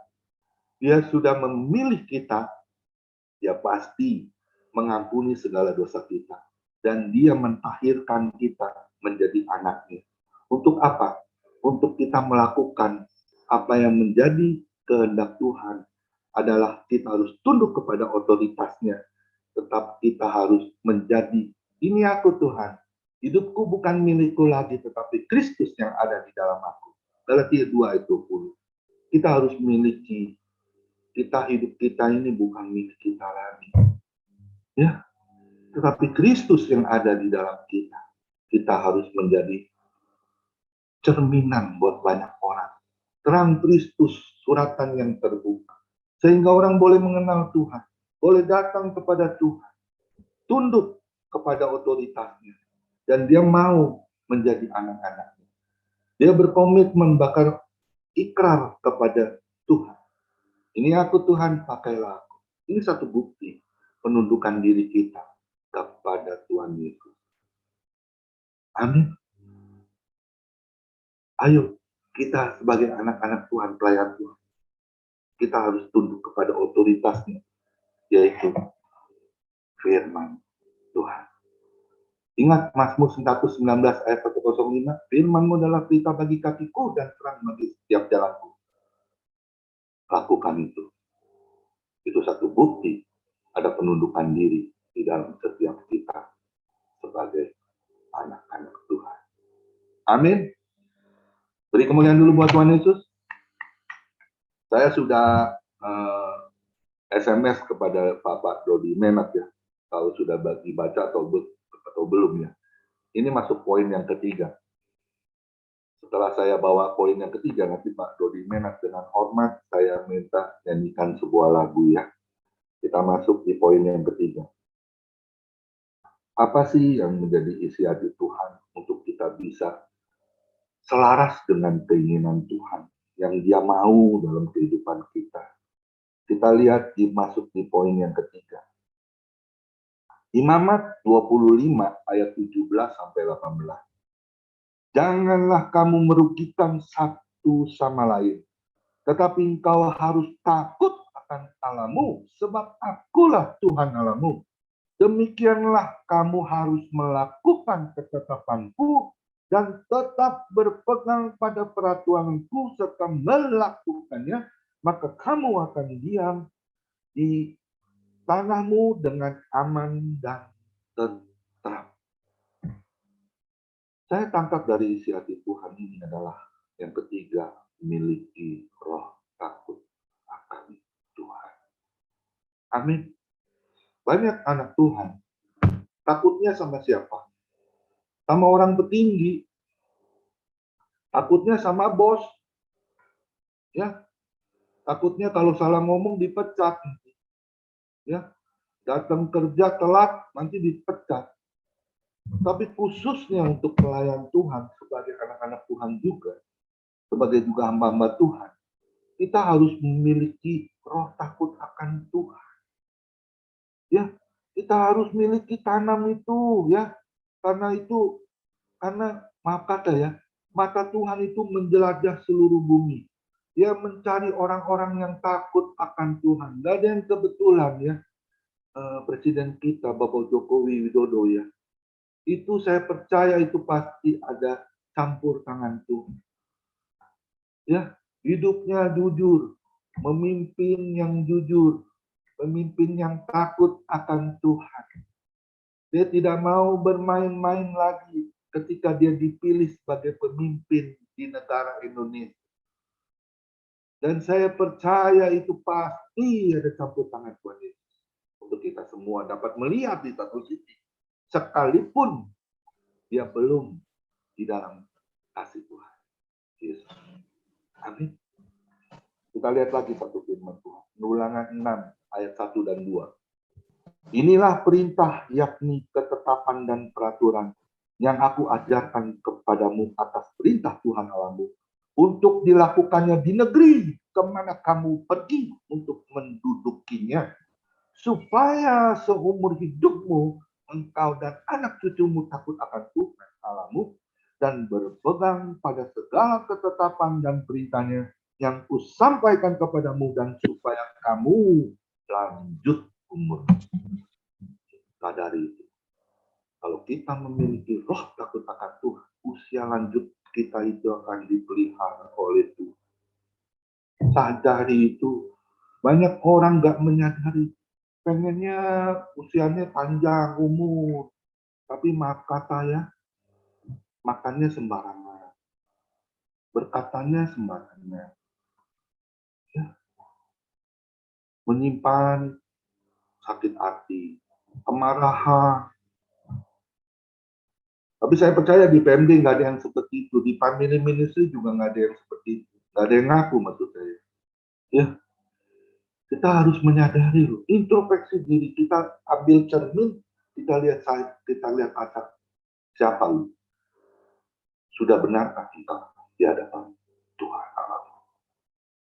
Dia sudah memilih kita, dia pasti mengampuni segala dosa kita. Dan dia mentahirkan kita menjadi anaknya. Untuk apa? Untuk kita melakukan apa yang menjadi kehendak Tuhan adalah kita harus tunduk kepada otoritasnya. Tetap kita harus menjadi, ini aku Tuhan. Hidupku bukan milikku lagi, tetapi Kristus yang ada di dalam aku. Galatia 2 ayat 20. Kita harus miliki, hidup kita ini bukan milik kita lagi. Ya, tetapi Kristus yang ada di dalam kita. Kita harus menjadi cerminan buat banyak orang. Terang Kristus, suratan yang terbuka. Sehingga orang boleh mengenal Tuhan. Boleh datang kepada Tuhan. Tunduk kepada otoritasnya. Dan dia mau menjadi anak-anaknya. Dia berkomitmen bakal ikrar kepada Tuhan. Ini aku Tuhan, pakailah aku. Ini satu bukti penundukan diri kita kepada Tuhan Yesus. Amin. Ayo, kita sebagai anak-anak Tuhan, pelayan Tuhan, kita harus tunduk kepada otoritasnya, yaitu firman Tuhan. Ingat Mazmur 119 ayat 105, firman-Mu adalah pelita bagi kakiku dan terang bagi setiap jalanku. Lakukan itu. Itu satu bukti ada penundukan diri di dalam setiap kita sebagai anak-anak Tuhan. Amin. Beri kemuliaan dulu buat Tuhan Yesus. Saya sudah SMS kepada Bapak Dodi Menat ya, kalau sudah dibaca atau belum ya. Ini masuk poin yang ketiga. Setelah saya bawa poin yang ketiga, nanti Pak Dodi Menat dengan hormat saya minta nyanyikan sebuah lagu ya. Kita masuk di poin yang ketiga. Apa sih yang menjadi isi hati Tuhan untuk kita bisa selaras dengan keinginan Tuhan yang Dia mau dalam kehidupan kita? Kita lihat masuk di poin yang ketiga. Imamat 25 ayat 17 sampai 18. Janganlah kamu merugikan satu sama lain, tetapi engkau harus takut akan Allahmu, sebab akulah Tuhan Allahmu, Demikianlah kamu harus melakukan ketetapanku dan tetap berpegang pada peraturanku serta melakukannya, maka kamu akan diam di tanahmu dengan aman dan tentram. Saya tangkap dari isi hati Tuhan ini adalah yang ketiga, miliki roh takut akan Tuhan. Amin. Banyak anak Tuhan takutnya sama siapa? Sama orang petinggi. Takutnya sama bos. Ya, takutnya kalau salah ngomong dipecat. Ya, datang kerja telat nanti dipecat. Tapi khususnya untuk pelayan Tuhan sebagai anak-anak Tuhan juga, sebagai juga hamba-hamba Tuhan, kita harus memiliki roh takut akan Tuhan. Ya, kita harus miliki tanam itu, ya. Karena maaf kata ya, mata Tuhan itu menjelajah seluruh bumi. Dia mencari orang-orang yang takut akan Tuhan. Gak ada yang kebetulan ya. Presiden kita Bapak Jokowi Widodo ya. Itu saya percaya itu pasti ada campur tangan Tuhan. Ya, hidupnya jujur, memimpin yang jujur, pemimpin yang takut akan Tuhan. Dia tidak mau bermain-main lagi ketika dia dipilih sebagai pemimpin di negara Indonesia. Dan saya percaya itu pasti ada campur tangan Tuhan Yesus. Untuk kita semua dapat melihat di satu sisi. Sekalipun dia belum di dalam kasih Tuhan Yesus. Amin. Kita lihat lagi satu firman Tuhan. Ulangan 6 ayat 1 dan 2. Inilah perintah, yakni ketetapan dan peraturan yang aku ajarkan kepadamu atas perintah Tuhan Allahmu, untuk dilakukannya di negeri kemana kamu pergi untuk mendudukinya, supaya seumur hidupmu engkau dan anak cucumu takut akan Tuhan Allahmu dan berpegang pada segala ketetapan dan perintahnya yang kusampaikan kepadamu, dan supaya kamu lanjut umur. Sadari itu. Kalau kita memiliki roh takut akan Tuhan, usia lanjut kita itu akan dipelihara oleh Tuhan. Sadari itu. Banyak orang nggak menyadari. Pengennya usianya panjang umur. Tapi maaf kata ya, makannya sembarangan. Berkatanya sembarangan. Ya. Menyimpan sakit hati, kemarahan. Tapi saya percaya di PMD nggak ada yang seperti itu. Di family ministry juga nggak ada yang seperti itu. Nggak ada yang ngaku maksud saya. Ya, kita harus menyadari loh. Introspeksi diri kita, ambil cermin, kita lihat asap siapa lu. Sudah benarkah kita di hadapan Tuhan Allah?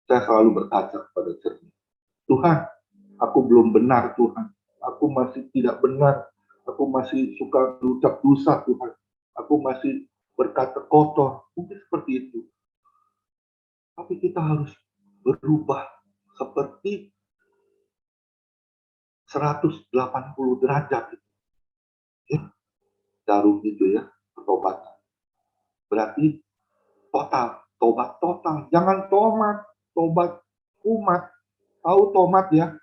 Saya selalu berkaca pada cermin. Tuhan, aku belum benar Tuhan. Aku masih tidak benar. Aku masih suka berucap dosa Tuhan. Aku masih berkata kotor. Mungkin seperti itu. Tapi kita harus berubah seperti 180 derajat. Ya, jarum itu ya, pertobatan. Berarti total, tobat total. Jangan tobat kumat. Tahu tomat ya,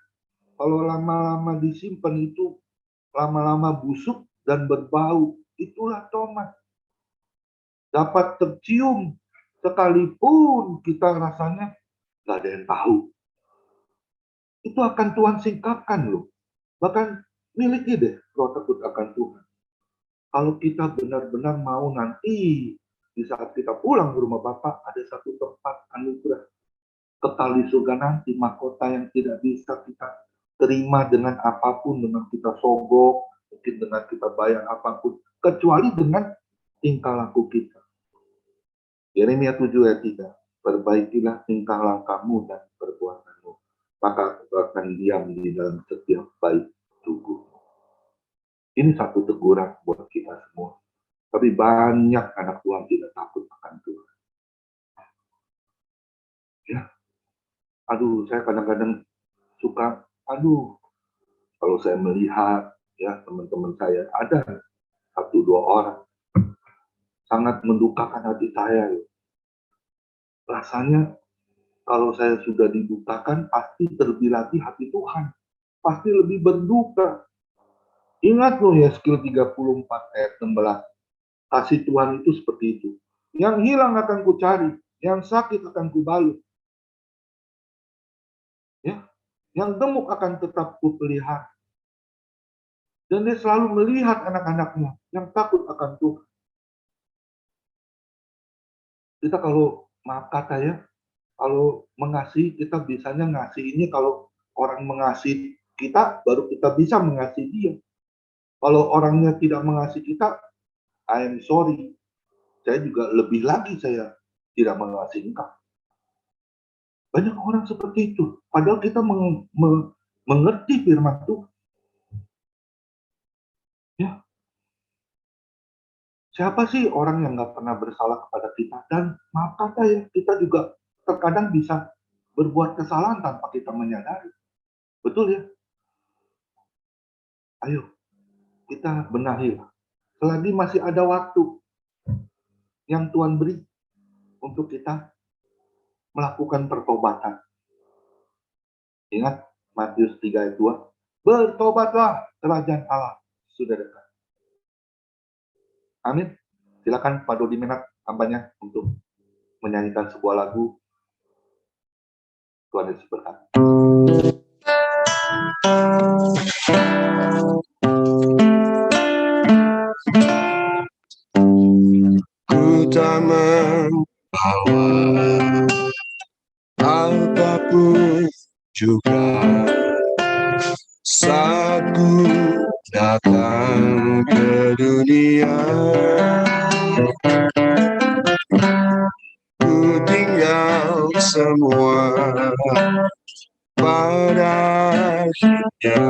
kalau lama-lama disimpan itu lama-lama busuk dan berbau. Itulah tomat. Dapat tercium sekalipun kita rasanya nggak ada yang tahu. Itu akan Tuhan singkapkan loh. Bahkan miliki deh roh takut akan Tuhan. Kalau kita benar-benar mau nanti di saat kita pulang ke rumah Bapa, ada satu tempat anugerah kekal di surga nanti, mahkota yang tidak bisa kita terima dengan apapun, dengan kita sogok, mungkin dengan kita bayar apapun, kecuali dengan tingkah laku kita. Yeremia 7 ayat 3, perbaikilah tingkah langkahmu dan perbuatanmu, maka engkau akan diam di dalam setiap baik tubuhmu. Ini satu teguran buat kita semua. Tapi banyak anak Tuhan tidak takut akan Tuhan. Ya, aduh, saya kadang-kadang suka, kalau saya melihat ya teman-teman saya, ada 1-2 orang sangat mendukakan hati saya. Rasanya kalau saya sudah didukakan, pasti terlebih lagi hati Tuhan, pasti lebih berduka. Ingat loh Yeskiel 34 ayat 16, kasih Tuhan itu seperti itu. Yang hilang akan ku cari, yang sakit akan ku balut. Ya, yang gemuk akan tetap ku pelihara. Dan dia selalu melihat anak-anaknya yang takut akan Tuhan. Kita kalau, maaf kata ya, kalau mengasihi, kita bisanya ngasih ini kalau orang mengasihi kita, baru kita bisa mengasihi dia. Kalau orangnya tidak mengasihi kita, I am sorry, saya juga lebih lagi saya tidak mengasihi engkau. Banyak orang seperti itu, padahal kita mengerti firman Tuhan. Ya, siapa sih orang yang nggak pernah bersalah kepada kita? Dan maaf kata ya, kita juga terkadang bisa berbuat kesalahan tanpa kita menyadari. Betul ya? Ayo, kita benahi. Selagi masih ada waktu yang Tuhan beri untuk kita melakukan pertobatan. Ingat Matius 3 ayat 2, bertobatlah, kerajaan Allah sudah dekat. Amin. Silakan Pak Dodi Menat hambanya untuk menyanyikan sebuah lagu. Tuhan Yesus berkati. Ku tak membawa apapun juga saat ku datang ke dunia. Ku tinggal semua pada akhirnya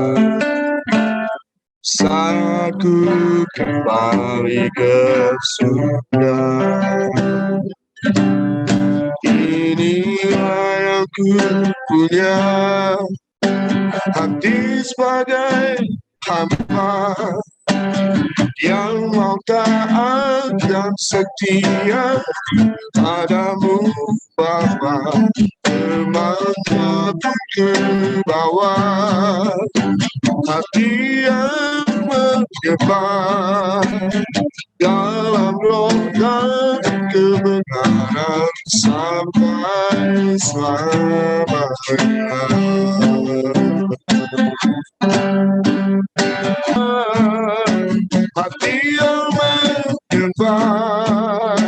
saat ku kembali ke surga. Inilah yang ku punya, hati sebagai hamba yang mau taat dan setia padamu Bapa. Kemana pun ke bawah, hati yang menyebar dalam roh dan kebenaran sampai selamanya. Hati yang menyebar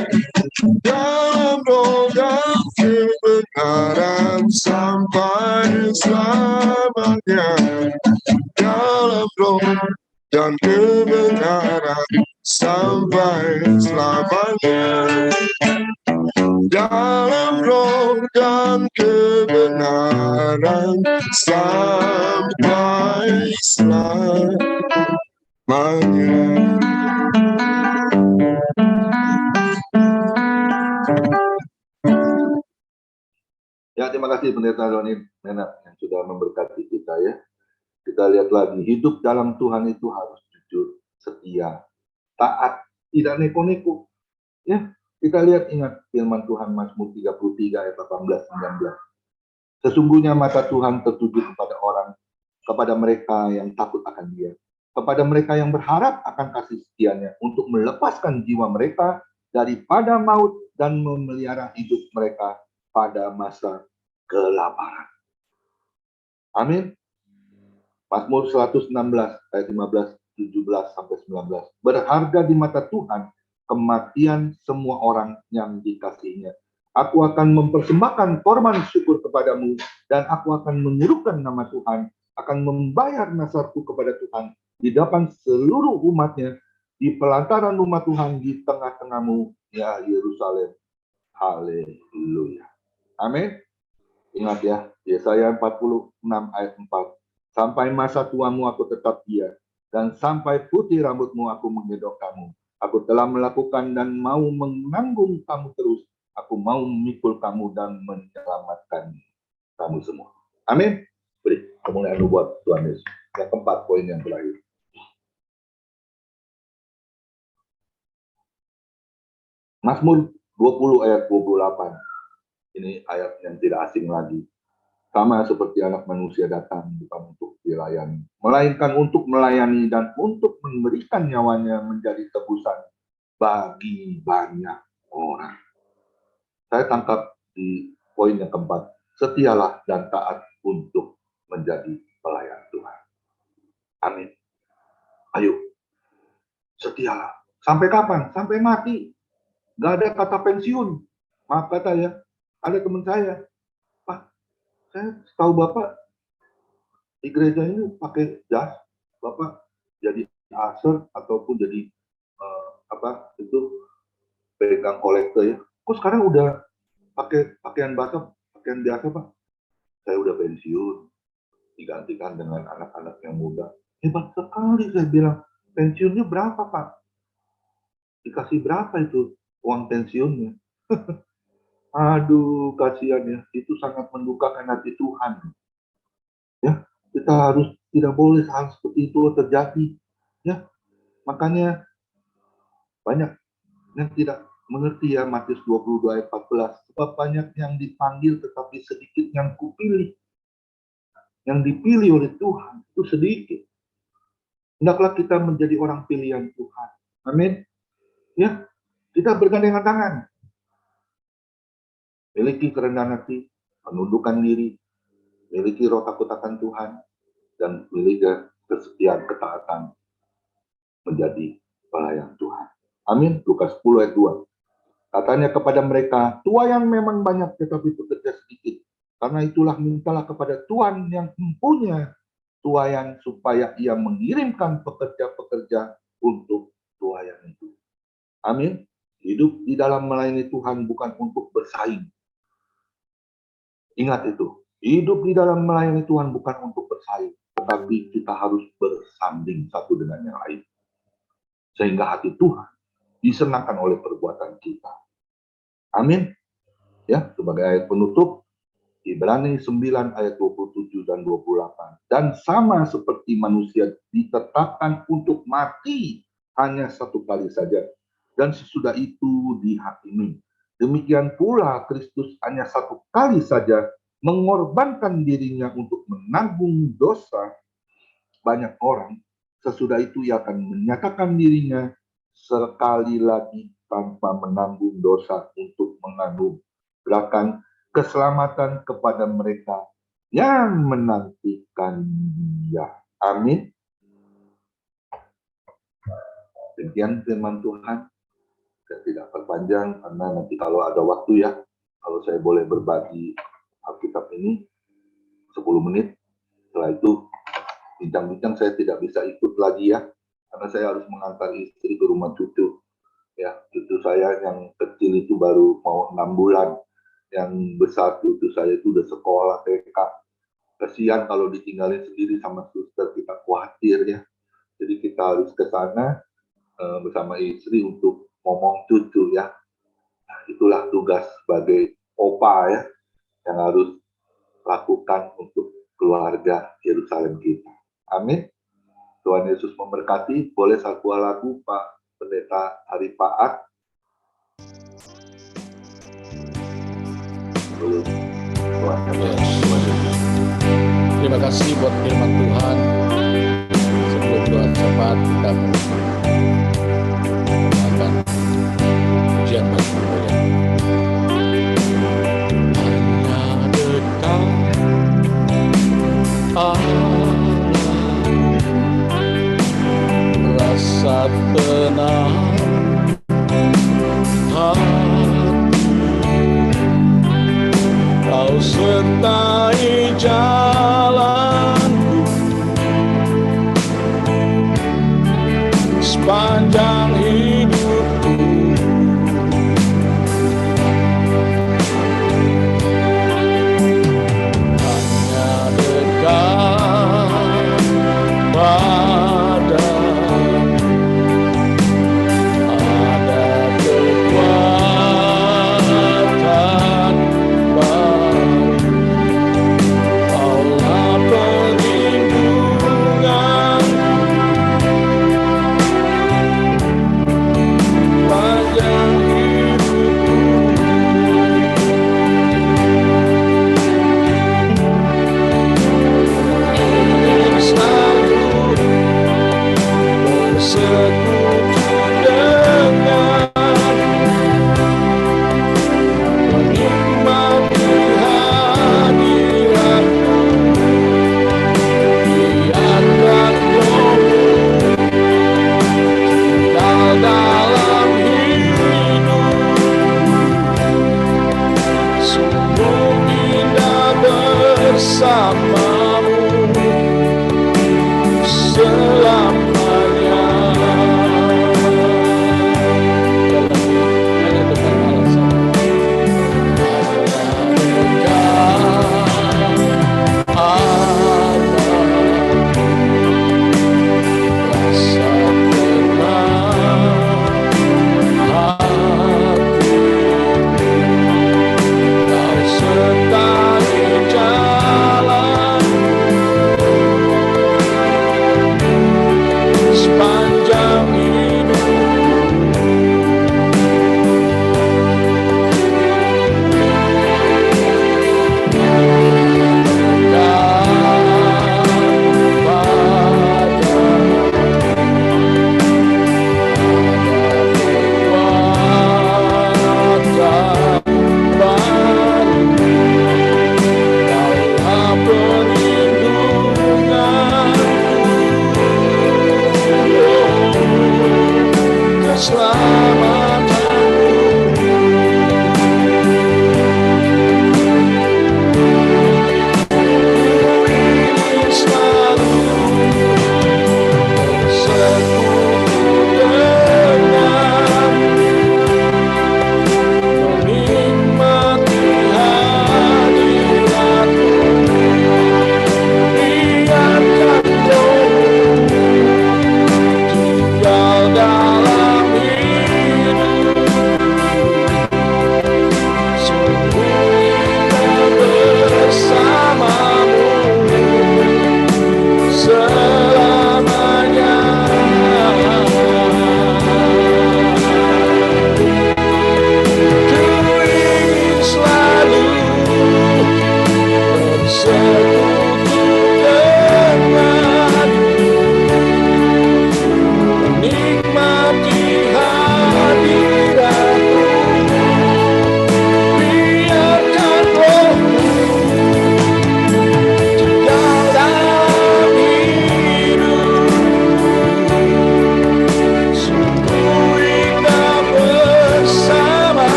dalam roh dan kebenaran sampai selamanya. Dalam roh dan kebenaran sampai selamanya. Dalam roh dan kebenaran sampai selamanya. Ya, terima kasih Pendeta Doni Menat yang sudah memberkati kita ya. Kita lihat lagi, hidup dalam Tuhan itu harus jujur, setia, taat, tidak neko-neko. Ya, kita lihat, ingat firman Tuhan Mazmur 33 ayat 18-19. Sesungguhnya mata Tuhan tertuju kepada mereka yang takut akan Dia, kepada mereka yang berharap akan kasih setianya, untuk melepaskan jiwa mereka daripada maut dan memelihara hidup mereka pada masa kelaparan. Amin. Mazmur 116 ayat 15, 17 sampai 19. Berharga di mata Tuhan kematian semua orang yang dikasihinya. Aku akan mempersembahkan korban syukur kepadamu, dan aku akan menyerukan nama Tuhan, akan membayar nasarku kepada Tuhan di depan seluruh umatnya, di pelantaran rumah Tuhan di tengah-tengahmu, ya Yerusalem. Haleluya. Amin. Ingat ya, Yesaya 46 ayat 4. Sampai masa tuamu aku tetap dia, dan sampai putih rambutmu aku menggendong kamu. Aku telah melakukan dan mau menanggung kamu terus. Aku mau memikul kamu dan menyelamatkan kamu semua. Amin. Beri kemuliaan buat Tuhan Yesus. Yang keempat, poin yang terakhir. Mazmur 20 ayat 28. Ini ayat yang tidak asing lagi. Sama seperti anak manusia datang bukan untuk dilayani, melainkan untuk melayani dan untuk memberikan nyawanya menjadi tebusan bagi banyak orang. Saya tangkap di poin yang keempat. Setialah dan taat untuk menjadi pelayan Tuhan. Amin. Ayo, setialah. Sampai kapan? Sampai mati. Gak ada kata pensiun. Maaf kata ya, ada teman saya, Pak, saya tahu Bapak di gereja ini pakai jas, Bapak jadi aser ataupun jadi pegang kolektor ya. Kok sekarang udah pakai pakaian biasa Pak? Saya udah pensiun, digantikan dengan anak-anak yang muda. Hebat sekali, saya bilang. Pensiunnya berapa Pak? Dikasih berapa itu uang pensiunnya? Aduh, kasihan ya. Itu sangat mendukakan hati Tuhan. Ya, kita harus tidak boleh hal seperti itu terjadi. Ya, makanya banyak yang tidak mengerti ya Matius 22 ayat 14. Sebab banyak yang dipanggil tetapi sedikit yang kupilih. Yang dipilih oleh Tuhan itu sedikit. Hendaklah kita menjadi orang pilihan Tuhan. Amin. Ya, kita bergandengan tangan. Miliki kerendahan hati, menundukkan diri, miliki roh takut akan Tuhan, dan miliki kesetiaan ketaatan menjadi pelayan Tuhan. Amin. Lukas 10 ayat 2. Katanya kepada mereka, tuayan memang banyak tetapi pekerja sedikit. Karena itulah mintalah kepada Tuhan yang mempunyai tuayan supaya ia mengirimkan pekerja-pekerja untuk tuayan itu. Amin. Hidup di dalam melayani Tuhan bukan untuk bersaing. Ingat itu. Hidup di dalam melayani Tuhan bukan untuk bersaing, tetapi kita harus bersanding satu dengan yang lain. Sehingga hati Tuhan disenangkan oleh perbuatan kita. Amin. Ya, sebagai ayat penutup, Ibrani 9 ayat 27 dan 28. Dan sama seperti manusia ditetapkan untuk mati hanya satu kali saja, dan sesudah itu dihakimi. Demikian pula Kristus hanya satu kali saja mengorbankan dirinya untuk menanggung dosa banyak orang. Sesudah itu ia akan menyatakan dirinya sekali lagi tanpa menanggung dosa untuk menganugerahkan keselamatan kepada mereka yang menantikan Dia. Amin. Demikian firman Tuhan. Saya tidak perpanjang karena nanti kalau ada waktu ya, kalau saya boleh berbagi Alkitab ini 10 menit. Setelah itu bincang-bincang saya tidak bisa ikut lagi ya, karena saya harus mengantar istri ke rumah cucu. Ya, cucu saya yang kecil itu baru mau 6 bulan, yang besar cucu saya itu udah sekolah TK. Kasihan kalau ditinggalin sendiri sama suster, kita khawatir ya. Jadi kita harus ke sana bersama istri untuk ngomong cucu ya. Nah, itulah tugas sebagai opa ya, yang harus lakukan untuk keluarga Yerusalem kita. Amin. Tuhan Yesus memberkati. Boleh satu lagu Pak Pendeta Hari Paat. Terima kasih buat firman Tuhan. Sebelum doa cepat kita akan ujian bagi kita. Hanya dekat Allah, rasa tenang hati, Kau sertai jalanku sepanjang hidupku. Hanya dekat padamu ada kekuatan baru. Kaulah perlindungan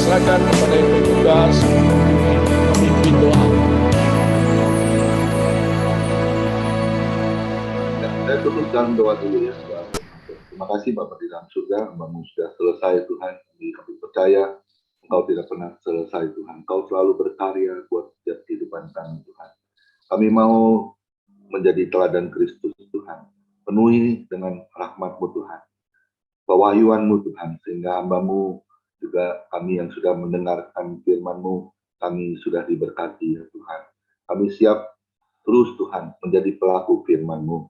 serahkan kepada yang bertugas memimpin doa. Ya, saya tutup dalam doa dulu ya. Terima kasih Bapak di dalam surga, Hambamu sudah selesai Tuhan. Kami percaya Engkau tidak pernah selesai Tuhan. Engkau selalu berkarya buat setiap kehidupan kami Tuhan. Kami mau menjadi teladan Kristus Tuhan. Penuhi dengan rahmat-Mu Tuhan. Pewahyuan-Mu Tuhan, sehingga Hambamu juga kami yang sudah mendengarkan firman-Mu, kami sudah diberkati ya Tuhan. Kami siap terus Tuhan menjadi pelaku firman-Mu.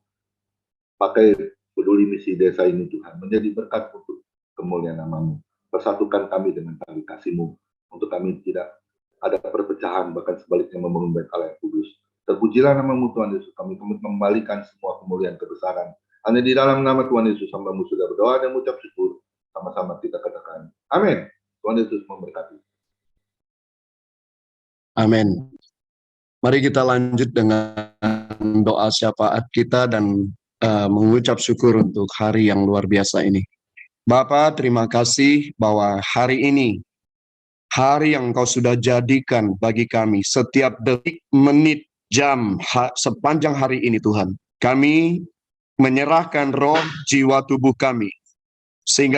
Pakai peduli misi desa ini Tuhan, menjadi berkat untuk kemuliaan nama-Mu. Persatukan kami dengan tali kasih-Mu, untuk kami tidak ada perpecahan, bahkan sebaliknya membangun bait Allah yang kudus. Terpujilah nama-Mu Tuhan Yesus, kami kembalikan semua kemuliaan kebesaran. Hanya di dalam nama Tuhan Yesus, Hamba-Mu sudah berdoa dan mengucap syukur. Sama-sama kita katakan, amin. Tuhan Yesus memberkati. Amin. Mari kita lanjut dengan doa syafaat kita dan mengucap syukur untuk hari yang luar biasa ini. Bapa, terima kasih bahwa hari ini, hari yang Engkau sudah jadikan bagi kami, setiap detik, menit, jam, sepanjang hari ini Tuhan. Kami menyerahkan roh, jiwa, tubuh kami, sehingga